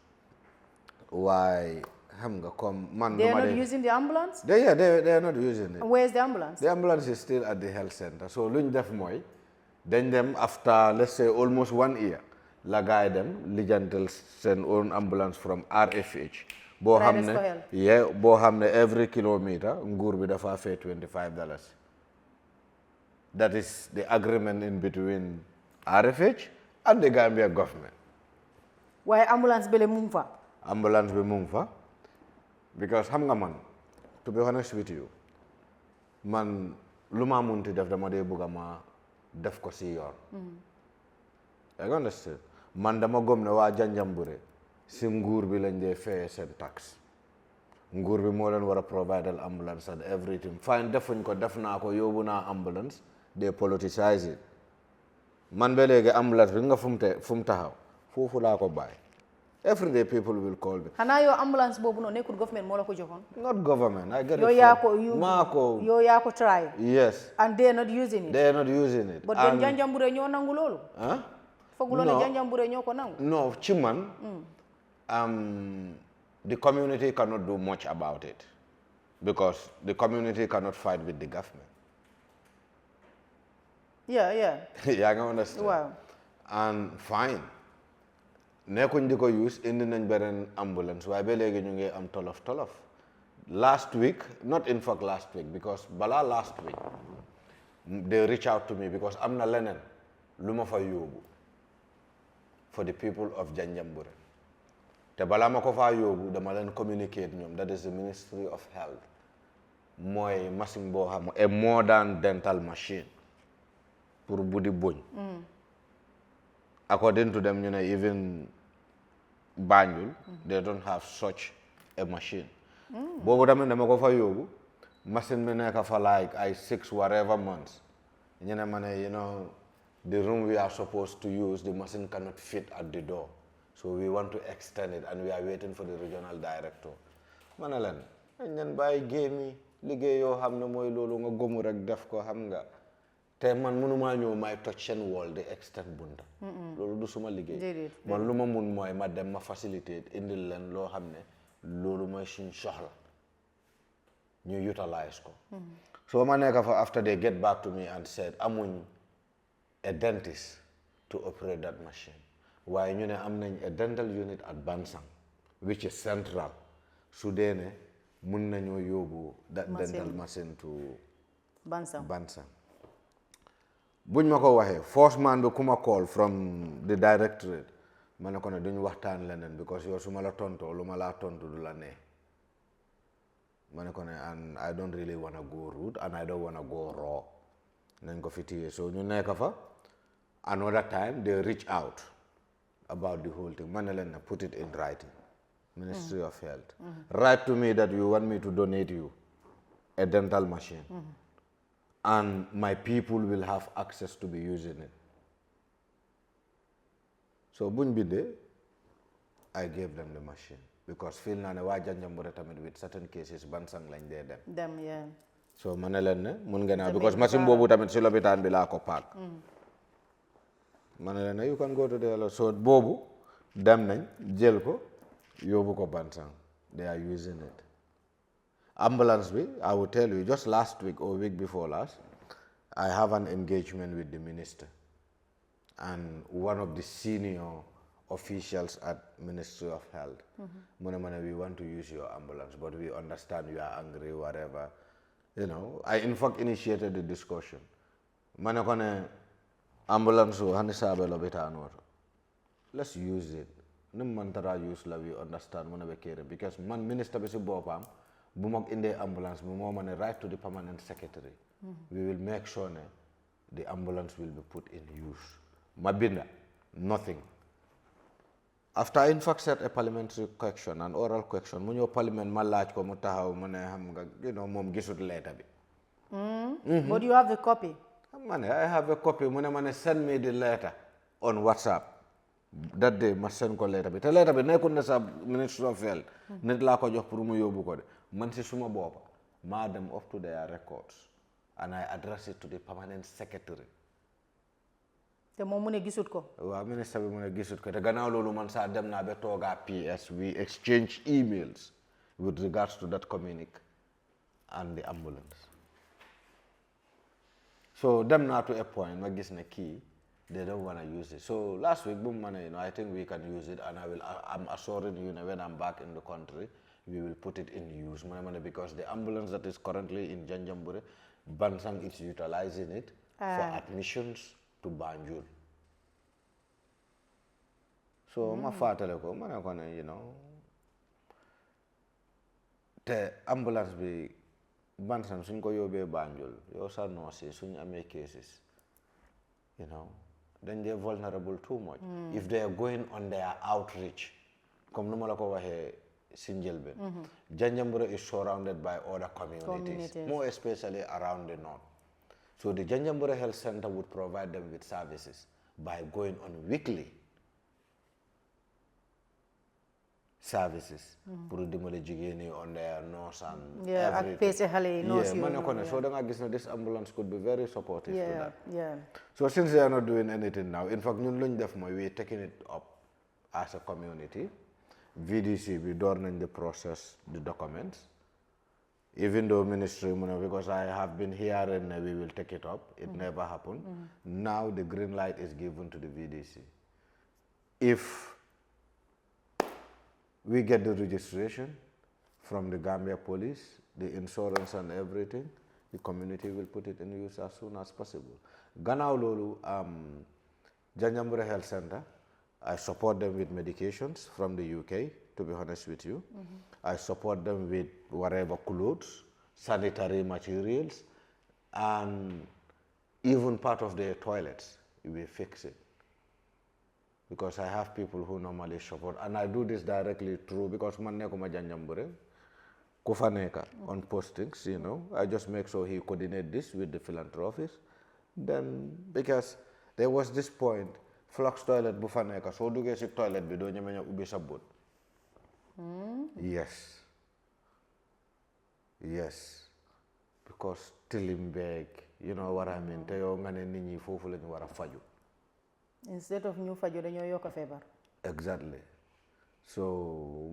waaye xam nga comme man they are not using the ambulance they are not using it where is the ambulance the ambulance is still at the health center so luñ def mooy dañ dem after let's say almost 1 year la gaay dem lijjantal seen own ambulance from RFH boo xam ne every kilometer nguur bi dafa fay $25 that is the agreement in between RFH and the Gambia government waaye ambulance bi mu ngi fa because xam nga man to be honest with you man lu ma munti def dama dee bëgg ma def ko si yoon I understand man dama gëm ne waa Janjanbureh si nguur bi lañ dee fayee seen tax nguur bi moo leen war a provide ambulance and everything fine defuñ ko def naa ko yóbbu naa ambulance they politicize it man ba léegi ambulance bi nga fu mu taxaw foofu laa ko bàyyi everyday people will call me xanaa yow ambulance boobu noonu nekkul government moo la ko joxoon not government I get it yow yaa ko try yes and they are not using it but then Janjanbureh ñoo nangu loolu fooguloo ne Janjanbureh ñoo ko nangu no ci man the community cannot do much about it because the community cannot fight with the government yeah yaa nga understand waaw and fine nekkuñ di ko use indi nañ beneen ambulance waaye ba léegi ñu ngi am tolof last week not in fact last week because balaa last week they reach out to me because am na leneen lu ma fa yóbbu for the people of Janjanbureh te balaa ma ko faa yóbbu dama leen communicate ñoom that is the Ministry of Health mooy machine boo xam a modern dental machine pour buddi boñ according to them ñu ne even Banjul they don't have such a machine boobu tamit dama ko fa yóbbu machine bi nekk fa like ay 6 whatever months ñu ne ma ne the room we are supposed to use the machine cannot fit at the door so we want to extend it and we are waiting for the regional director ma ne leen dañ leen bàyyi géemi liggéey yoo xam ne mooy loolu nga gomu rek def ko xam nga te man mënumaa ñëw may toj seen wall di extend bunta loolu du suma liggéey man lu ma mun mooy ma dem ma faciliter indil leen loo xam ne loolu mooy suñ soxla ñu utilize ko so ma nekk fa after they get back to me and said amuñ a dentist to operate that machine waaye ñu ne am nañ a dental unit at Bansang which is central su dee ne mun nañoo yóbbu that dental machine to Bansang buñ ma ko waxee first man bi ku ma call from the directorate ma ne ko ne duñ waxtaan leneen because yow su ma la tontoo lu ma laa tontu du la nee ma ne ko ne and I don't really want to go rude and I don't want to go raw nañ ko fi téye so ñu nekk fa another time they reach out about the whole thing ma ne leen ne put it in writing Ministry of Health write to me that you want me to donate you a dental machine and my people will have access to be using it so buñ bindee I gave them the machine because feel naa ne waa Janjanbureh tamit with certain cases Bansang lañ dee dem. yeah. So ma ne leen ne mun ngeen a because machine boobu tamit si lopitaan bi laa ko paak. ma ne leen ne you can go to the so boobu dem nañ jël ko yóbbu ko Bansang they are using it. Ambulance bi I will tell you just last week or week before last I have an engagement with the minister and one of the senior officials at Ministry of Health. We want to use your ambulance, but we understand you are angry, whatever. You know, I in fact initiated the discussion. Manakone ambulance hanisabe lobitano. Let's use it. No mantara use la we understand because man minister bisi bopam bumok in the ambulance we write to the permanent secretary. We will make sure the ambulance will be put in use. Mabinda, nothing. After I in fact set a parliamentary question, an oral question, when your parliament ma laaj ko mu taxaw mu ne xam nga moom gisut letter bi. But you have the copy. I have a copy. Mu ne send me the letter on WhatsApp. That day ma send ko letter bi te letter bi nekkul na sa Ministry of Health. Nit laa ko jox pour mu yóbbu ko de. Man si suma boppa maa dem up to their records and I address it to the permanent secretary. te moom mu ne gisut ko. waaw ministre bi mu ne gisut ko te gannaaw loolu man saa dem naa ba toogaa PS we exchange emails with regards to that communique and the ambulance. So dem naa to a point ma gis ne kii they don't want to use it. So last week bu mu ne I think we can use it and I'm assuring you when I'm back in the country we will put it in use. Mu ne because the ambulance that is currently in Janjanbureh Bansang is utilizing it for admissions to Banjul. So ma fatale ko ma ne ko ne te ambulance bi Bansang suñ ko yóbbee Banjul yow sa nurse suñ amee cases then they're vulnerable too much. If they are going on their outreach comme nu ma la ko waxee si njëlbeen Janjanbureh is surrounded by other communities more especially around the north. So the Janjanbureh Health Center would provide them with services by going on weekly services pour dimbale jigéen ñi on their nurse and everything. So then I guess this ambulance could be very supportive to that. So since they are not doing anything now, in fact ñun luñ def mooy we taking it up as a community. VDC we door nañ the process the documents. Even though ministry, because I have been hearing we will take it up, it never happened. Now the green light is given to the VDC. If we get the registration from the Gambia police, the insurance and everything, the community will put it in use as soon as possible. Gannaaw loolu Janjanbureh Health Center, I support them with medications from the UK, to be honest with you. I support them with whatever clothes, sanitary materials, and even part of their toilets, we fix it. Because I have people who normally support, and I do this directly through, because man nekuma Janjanbureh, kufa neka on postings, I just make sure he coordinate this with the philanthropist. Then, because there was this point, flux toilet bu fa neka, so duggee si toilet bi doo ñeme ñëw ubbi sa bët. Yes, because tilim beeg, you know what I mean, te yow nga ne nit ñi foofu lañu war a faju. Instead of ñu faju dañoo yokk feebar. Exactly. So,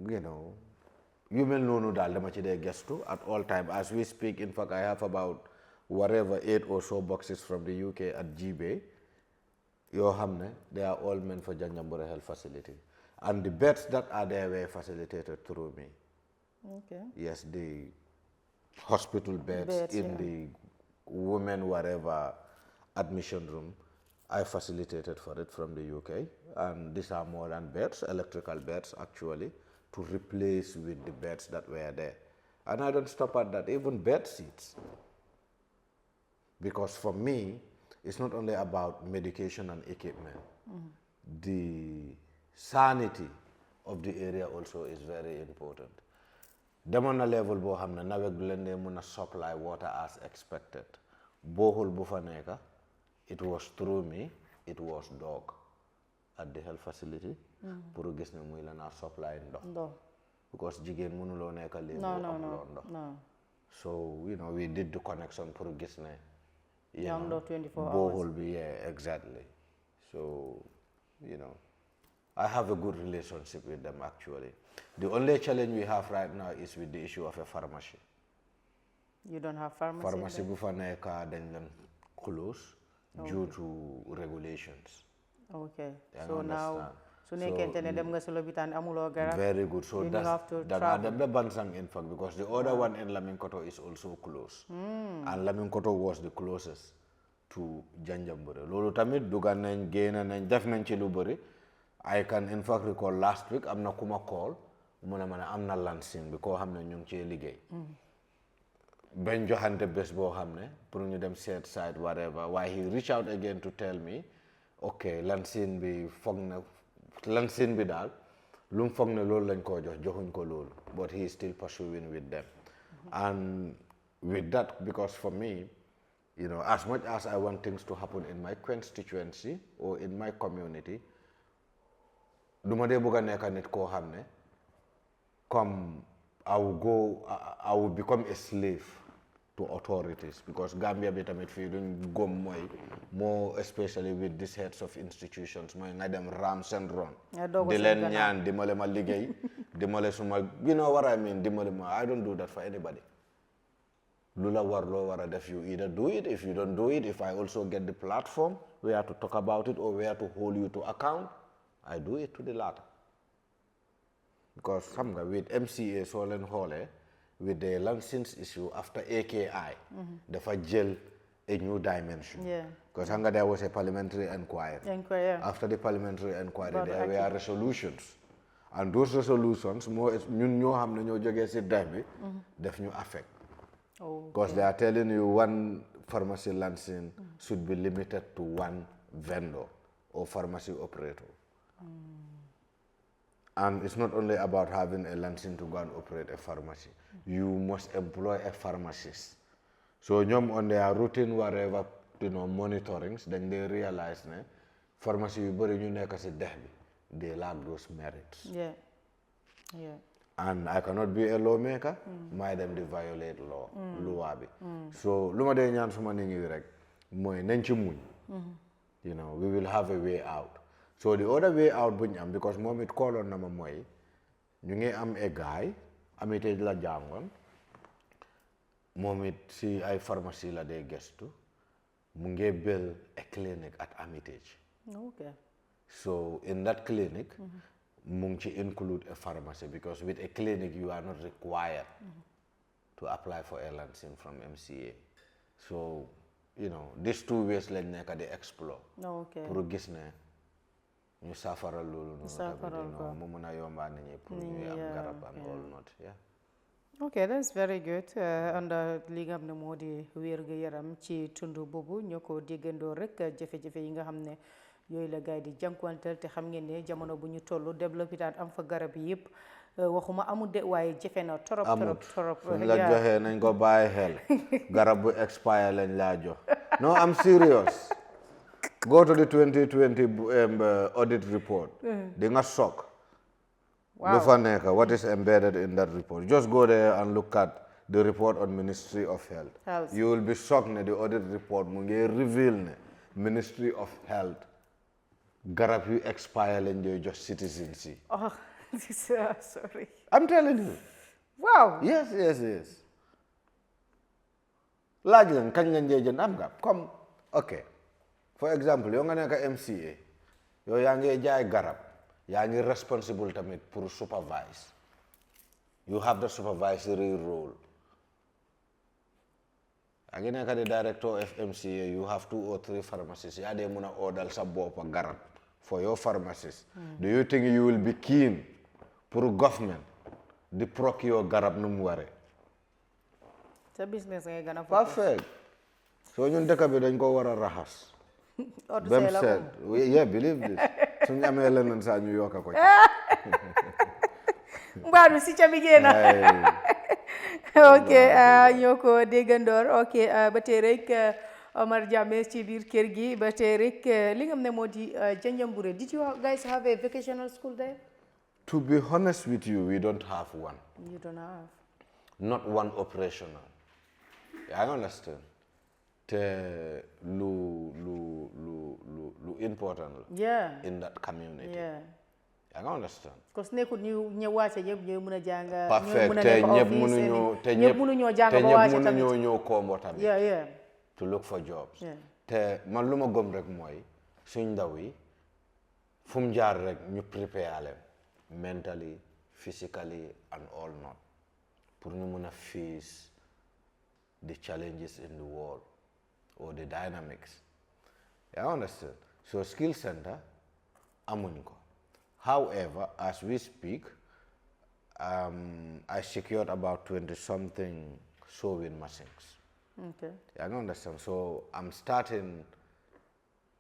yu mel noonu daal dama ci dee gestu at all time. As we speak, in fact, I have about whatever 8 or so boxes from the UK at G-Bay. Yoo xam ne they are all meant for Janjanbureh Health Facility. And the beds that are there were facilitated through me. Okay. Yes, the hospital beds in the women whatever admission room, I facilitated for it from the UK. And these are more than beds, electrical beds actually, to replace with the beds that were there. And I don't stop at that, even bed seats. Because for me, it's not only about medication and equipment. The sanity of the area also is very important. Demoon na level boo xam ne nawet bi leen dee mën a supply water as expected. Bohol bu fa nekka, it was through me, it was dog. at the health facility pour gis ne muy la naa supply ndox ndox because jigéen mënuloo nekk lii amuloo ndox so you know we did the connection pour gis ne you know 24 hours borehole bi yeah exactly so you know I have a good relationship with them actually. The only challenge we have right now is with the issue of a pharmacy. You don't have pharmacy? Pharmacy bu fa nekk dañ leen close due to regulations. Okay. You So now, understand? su nekkente ne dem nga si lopitaan amuloo garab. Very good. So you have to that's travel. the Bansang in fact because the other one in Laminkoto is also close. And Laminkoto was the closest to Janjanbureh. Loolu tamit dugal nañ génn nañ def nañ ci lu bëri. I can in fact recall last week am na ku ma call mu ne ma ne am na Lansing bi koo xam ne ñu ngi cee liggéey. bañ joxante bés boo xam ne pour ñu dem seet side whatever waaye he reach out again to tell me ok Lansing bi foog na Lansing bi daal lu mu foog ne loolu lañ koo joxuñ ko loolu but he is still pursuing with them and with that because for me you know as much as I want things to happen in my constituency or in my community du ma dee bëgg a nekk nit koo xam ne comme I will become a slave to authorities because Gambia bi tamit fii duñ gom mooy more especially with these heads of institutions mooy nga dem ram seen ron di leen ñaan dimbale ma liggéey dimbale suma you know what I mean dimbale ma I don't do that for anybody lu la war loo war a def you either do it if you don't do it if I also get the platform where to talk about it or where to hold you to account I do it to the latter because xam nga with MCA soo leen xoolee with the Lansing's issue after AKI dafa jël a new dimension because xam nga there was a parliamentary inquiry after the parliamentary inquiry there were resolutions and those resolutions moo ñun ñoo xam ne ñoo jógee si dex bi def ñu affect because they are telling you one pharmacy Lansing should be limited to one vendor or pharmacy operator and it's not only about having a Lansing to go and operate a pharmacy. You must employ a pharmacist. So ñoom on their routine whatever you know monitorings then they realize ne pharmacy yu bëri ñu nekk si dex bi they lack those merits. And I cannot be a lawmaker. May dem di violate loi bi. So lu ma dee ñaan suma nit ñi rek mooy nañ ci muñ. You know we will have a way out. So the other way out buñ am because moom it kooloon na ma mooy ñu ngi am a guy Amiteej la jàngoon moom it si ay pharmacie la dee gestu mu ngi build a clinic at Amiteej. So in that clinic mu ngi ci include a pharmacy because with a clinic you are not required to apply for a Lansing from MCA. So you know these two ways lañ nekk di explore pour gis ne ñu saafara loolu noonu mu mën a yombaa nit ñi pour ñuy am garab and all not ok that's very good and li nga xam ne moo di wér-gu-yaram ci tundu boobu ñoo ko déggandoo rek jafe-jafe yi nga xam ne yooyu la gaay di jànkuwanteel te xam ngeen ne jamono bu ñu toll développé am fa garab yëpp waxuma amul de waaye jafe na torop suñ la joxee nañ ko bàyyi xel garab bu expire lañ laa jox no I'm serious go to the 2020 audit report di nga shock lu fa nekk what is embedded in that report just go there and look at the report on Ministry of Health you will be shocked ne the audit report mu ngi reveal ne Ministry of Health garab yu expire lañ dee jox citizens yi sorry I'm telling you wow yes laaj leen kañ lañ dee jënd am nga comme ok for example yow nga nekk MCA yow yaa ngi jaay garab yaa ngi responsible tamit pour supervise you have the supervisory role yaa ngi nekk di director of MCA you have 2 or 3 pharmacies yaa dee mun a ordal sa boppa garab for your pharmacies do you think you will be keen pour government di procure garab nu mu waree sa business ngay gën a perfect soo ñun dëkk bi dañ ko war a raxas bem seet yeah believe this suñu amee leneen saa ñu yokka ko ci mbaadu si ca bi génn ok ñoo ko déggandoor ok ba tey rek Omar Jammeh ci biir kër gi ba tey rek li nga xam ne moo di Janjanbureh. Did you guys have a vocational school there? To be honest with you, we don't have one. You don't have. Not one operational. I understand. Te lu important la. Yeah. In that community. Yeah. I understand. Parce que nekkul ñu wàcce ñëpp ñooy mën a jàng. Parfait te ñëpp mënuñoo jàng ba wàcce tamit. Te ñëpp mënuñoo ñëw Kombo tamit. Yeah, yeah. To look for jobs. Yeah. te man lu ma gëm rek mooy suñ ndaw yi fu mu jaar rek ñu prepare leen mentally, physically and all not pour ñu mën a face the challenges in the world or the dynamics. You understand? So skill center amuñ ko. However, as we speak, I secured about 20-something sewing machines. Okay. I understand. So I'm starting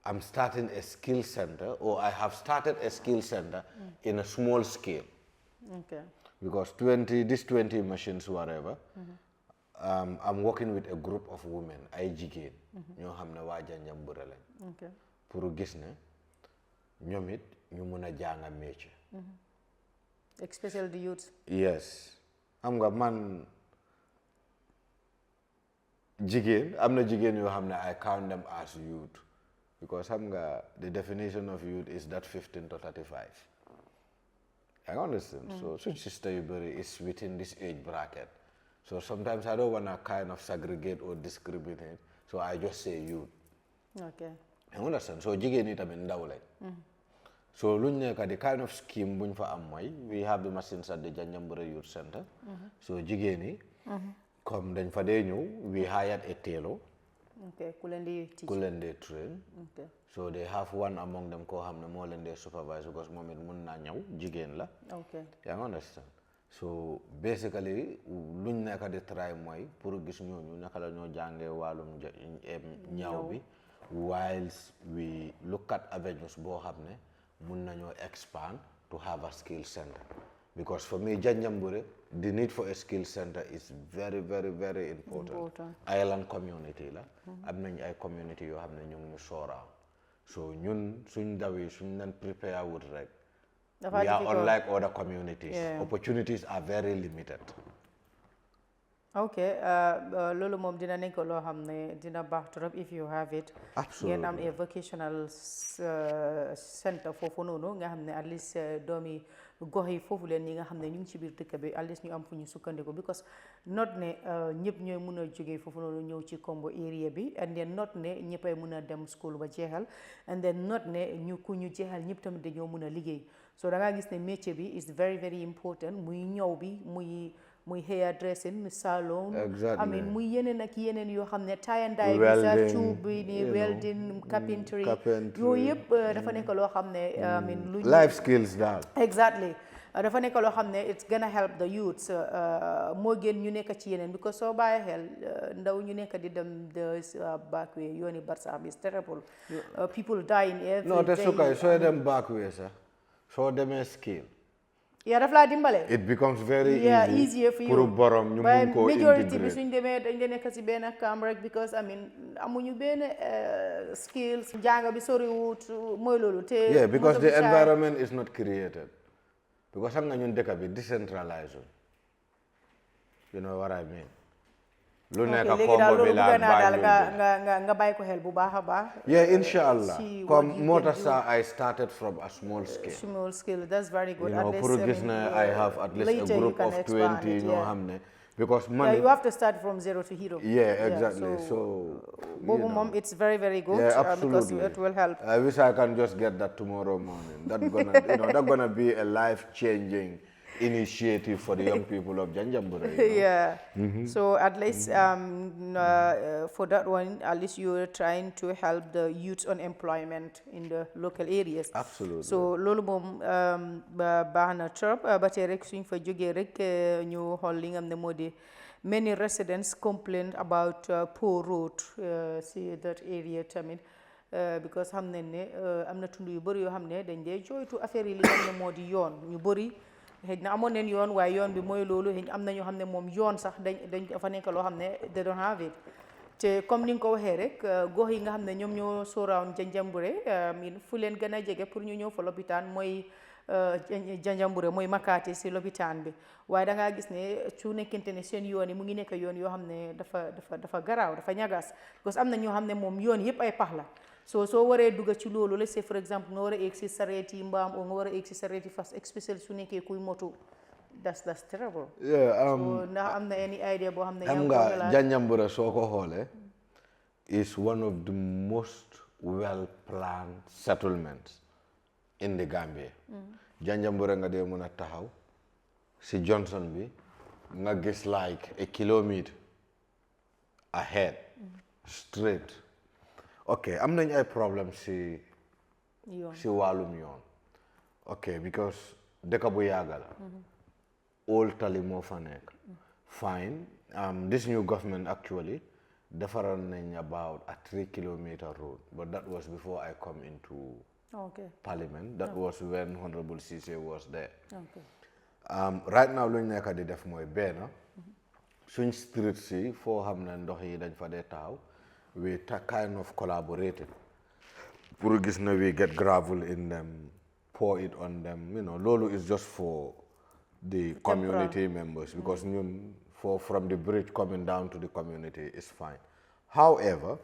a skill center, or I have started a skill center in a small scale. Okay. Because these 20 machines, whatever, I'm working with a group of women, ay jigéen ñoo xam ne waa Janjanbureh lañ. Okay. Pour gis ne ñoom it ñu mun a jàng métier. Especially the youth. Yes. Xam nga man jigéen am na jigéen yoo xam ne I count them as youth because xam nga the definition of youth is that 15 to 35. I understand. So such sister yu bëri is within this age bracket. So sometimes I don't want to kind of segregate or discriminate. So I just say youth. Okay. I understand. So jigéen yi tamit ndaw lañ. So luñ nekk the kind of scheme buñ fa am mooy we have the machines at the Janjanbureh Youth Center. So jigéen yi comme dañ fa dee ñëw we hired a tailor. Okay. Ku leen di teach. Ku leen dee train. Okay. So they have one among them koo xam ne moo leen dee supervise because moom it mun naa ñëw jigéen la. Okay. yaa ngi understand. So basically luñ nekk di try mooy pour gis ñooñu naka la ñoo jàngee wàllum ñaw bi whilst we look at avenues boo xam ne mun nañoo expand to have a skill center because for me Janjanbureh the need for a skill center is very very very important. Island community la am nañ ay community yoo xam ne ñu ngi ñu sooraaw so ñun suñ ndaw yi suñ leen prepare wut rek we are unlike other communities. Opportunities are very limited. Okay, loolu moom dina nekk loo xam ne dina baax trop if you have it. Absolutely. Ngeen am a vocational center foofu noonu nga xam ne at least doomi gox yi foofu leen ñi nga xam ne ñu ngi ci biir dëkk bi at least ñu am fu ñu sukkandiku because not ne ñëpp ñooy mun a jógee foofu noonu ñëw ci Kombo area bi and then not ne ñëppay mun a dem school ba jeexal and then not ne ku ñu jeexal ñëpp tamit dañoo mun a liggéey so da ngaa gis ne métier bi is very very important muy ñëw bi muy hair dressing salon. Exactly. I mean muy yeneen ak yeneen yoo xam ne tie and dye bi sa cuub bi ni welding carpentry yooyu yëpp dafa nekk loo xam ne I mean lu life skills daal. Exactly. Dafa nekk loo xam ne it's gonna help the youths moo gën ñu nekk ci yeneen because soo bàyyi xel ndaw ñu nekk di dem the back way yooni Barsam is terrible. People dying every day. non te su kay soo dem back way sax soo demee skill. daf laa dimbale. It becomes very easier for you. pour borom ñu mun koo majority bi suñ demee dañ de nekk si benn camp rek because I mean amuñu benn skills jàng bi soriwut mooy loolu te. yeah because the environment is not created because xam nga ñun dëkk bi decentralized you know what I mean. lu nekk Kombo bi laa Banjul nga bàyyi ko xel bu baax a baax. yeah inshallah comme moo tax sax I started from a small scale. Small scale that's very good. you know pour gis ne I have at least a group of 20 ñoo xam ne because money you have to start from zero to hero. yeah exactly so boobu moom it's very very good. yeah absolutely because it will help. I wish I can just get that tomorrow morning. That's gonna be a life-changing initiative for the young people of Janjanbureh. Yeah. So at least for that one, at least you're trying to help the youth unemployment in the local areas. Absolutely. So loolu moom baax na trop ba tey rek suñ fa jógee rek ñu xool li nga xam ne moo di many residents complain about poor road si that area tamit because xam nañ ne am na tund yu bëri yoo xam ne dañ dee jooytu affaire yi li nga xam ne moo di yoon ñu bëri. xëy na amoon neen yoon waaye yoon bi mooy loolu xëy am na ñoo xam ne moom yoon sax dañ dafa nekk loo xam ne they don't have it te comme ni nga ko waxee rek gox yi nga xam ne ñoom ñoo surround Janjanbureh fu leen gën a jege pour ñu ñëw fa lopitaan mooy Janjanbureh mooy Makati si lopitaan bi waaye da ngaa gis ne su nekkente ne seen yoon yi mu ngi nekk yoon yoo xam ne dafa garaaw dafa ñagas parce que am na ñoo xam ne moom yoon yëpp ay pax la soo waree dugg ci loolu la c'est for exemple nga war a egg si sareet yi mbaam o nga war a egg si sareet yi fas especially su nekkee kuy moto that's terrible. So ndax am na any idea boo xam ne xam nga Janjanbureh soo ko xoolee is one of the most well planned settlements in the Gambia. Janjanbureh nga dee mën a taxaw si Johnson bi nga gis like a kilometre ahead straight. ok am nañ ay problème si wàllum yoon ok because dëkk bu yàgga la old tali moo fa nekk fine this new government actually defaroon nañ about a 3-kilometer road but that was before I come into parliament that was when Honorable Ceesay was there right now luñ nekk di def mooy benn suñ street si foo xam ne ndox yi dañ fa dee taxaw we kind of collaborated pour gis na we get gravel in them pour it on them loolu is just for the community members because ñun from the bridge coming down to the community is fine. However,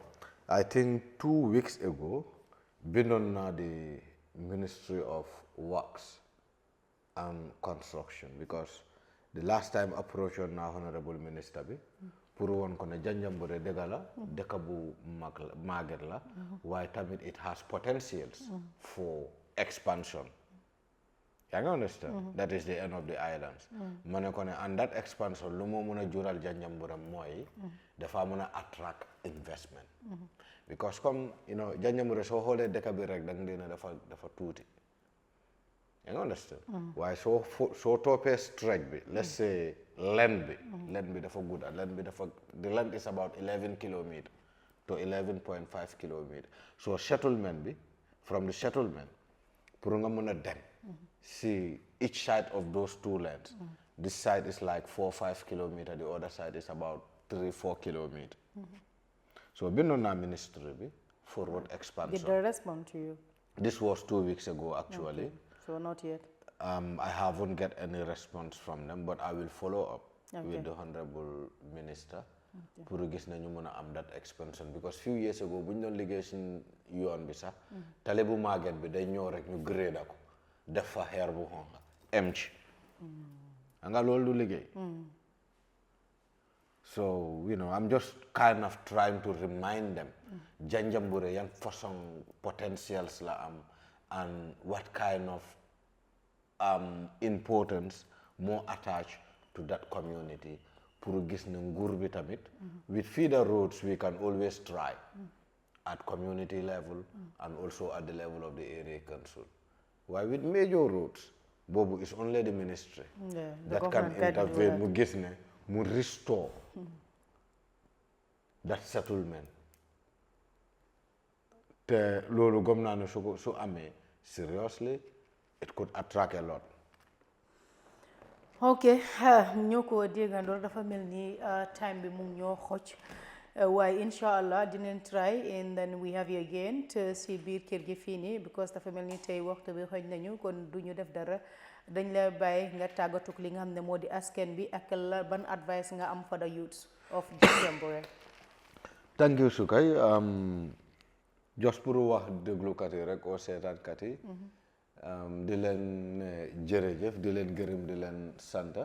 I think 2 weeks ago bindoon naa the Ministry of Works and Construction because the last time approach on naa Honorable Minister bi pour woon ko ne Janjanbureh dëgg la dëkk bu màgget la waaye tamit it has potentials for expansion. yaa ngi understand that is the end of the islands ma ne ko ne and that expansion lu moo mën a jural Janjanbureh mooy dafa mën a attract investment because comme Janjanbureh soo xoolee dëkk bi rek da nga dee ne dafa tuuti yaa ngi understand waaye soo toppee stretch bi let's say length bi dafa gudda the length is about 11 kilometers to 11.5 kilometers so settlement bi from the settlement pour nga mën a dem see each side of those 2 lengths this side is like 4-5 kilometers the other side is about 3-4 kilometers so bindoon naa ministry bi for road expansion. Did they respond to you? This was 2 weeks ago actually. So not yet. I haven't get any response from them but I will follow up with the Honorable Minister pour gis nañu mën a am that expansion because few years ago bu ñu doon liggéey suñ yoon bi sax tali bu màgget bi day ñëw rek ñu grade ko def fa xeer bu xonq em ci nga loolu du liggéey so I'm just kind of trying to remind them Janjanbureh yan façon potentials la am and what kind of importance more attached to that community pour gis ne nguur bi tamit with feeder roads we can always try at community level and also at the level of the area council while with major roads boobu is only the ministry that can intervene mu gis ne mu restore that settlement te loolu gëm naa ne su amee seriously it could attract a lot. ok ñoo ko déggandoor dafa mel ni time bi mu ngi ñoo xoj waaye incha allah dinañ try and then we have you again te si biir kër gi fii nii because dafa mel ni tey waxtu bi xoj nañu kon du ñu def dara dañ la bàyyi nga tàggatuk li nga xam ne moo di askan bi ak la ban advice nga am for the youths of Janjanbureh. Thank you Sukay just pour wax déglukat yi rek oo seetaankat yi di leen jërëjëf di leen gërëm di leen sant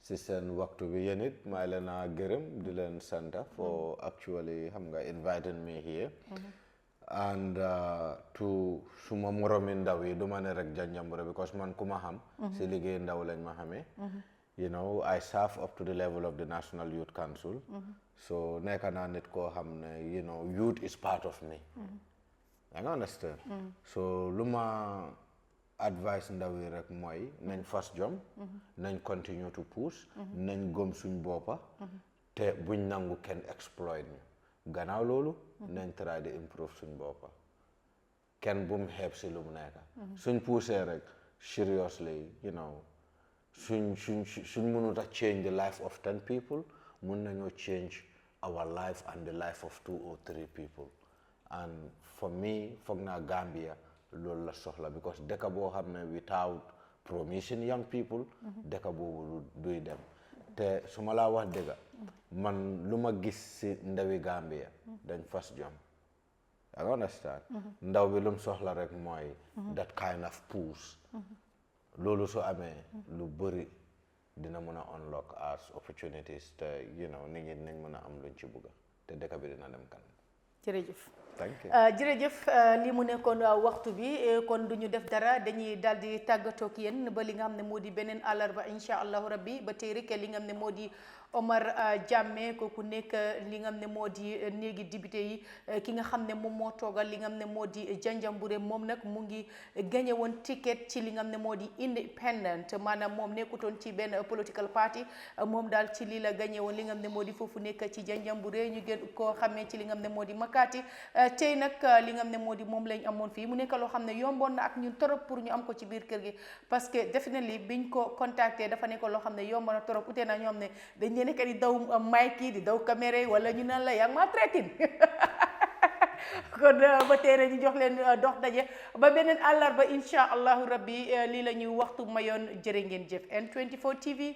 si seen waxtu bi yéen it maa leen a gërëm di leen sant for actually xam nga inviting me here and to suma moromi ndaw yi du ma ne rek Janjanbureh because man ku ma xam si liggéey ndaw lañ ma xamee I serve up to the level of the National Youth Council so nekk naa nit koo xam ne youth is part of me I understand so lu ma advice ndaw yi rek mooy nañ fas jom nañ continue to push nañ gëm suñ boppa te buñ nangu kenn exploit ñu gannaaw loolu nañ try di improve suñ boppa kenn bu mu xeeb si lu mu nekk suñ poussé rek seriously suñ mënut a change the life of 10 people mun nañoo change our life and the life of 2 or 3 people. And for me foog naa Gambia loolu la soxla because dëkk boo xam ne without promising young people dëkk boobu duy dem te su ma laa wax dëgg man lu ma gis si ndawi Gambia dañ fas jom. I understand ndaw bi lu mu soxla rek mooy that kind of push loolu su amee lu bëri dina mën a unlock as opportunities te nit ñi dinañ mën a am luñ ci bugga te dëkk bi dina dem kanam. jërëjëf. thank you. jërëjëf li mu nekkoon waxtu bi kon du ñu def dara dañuy daal di tàggatoo ak yéen ba li nga xam ne moo di beneen àllarba incha allahu rabbi ba tey rek li nga xam ne moo di Omar Jammeh kooku nekk li nga xam ne moo di néegi député yi ki nga xam ne moom moo toogal li nga xam ne moo di Janjanbureh moom nag mu ngi gagné woon ticket ci li nga xam ne moo di independent maanaam moom nekkutoon ci benn political party moom daal ci lii la gagné woon li nga xam ne moo di foofu nekk ci Janjanbureh ñu gën koo xamee ci li nga xam ne moo di Makati tey nag li nga xam ne moo di moom lañ amoon fii mu nekk loo xam ne yomboon na ak ñun torop pour ñu am ko ci biir kër gi parce que definitely biñ ko contacté dafa nekk loo xam ne yomb na torop ute na ñoom ne dañ nekk di daw mic yi di daw caméra yi wala ñu naan la yaa ngi maa traité kon ba teere ñu jox leen dox daje ba beneen àllarba incha allahu rabbi lii la ñuy waxtu mayoon jërë ngeen jëf N24 TV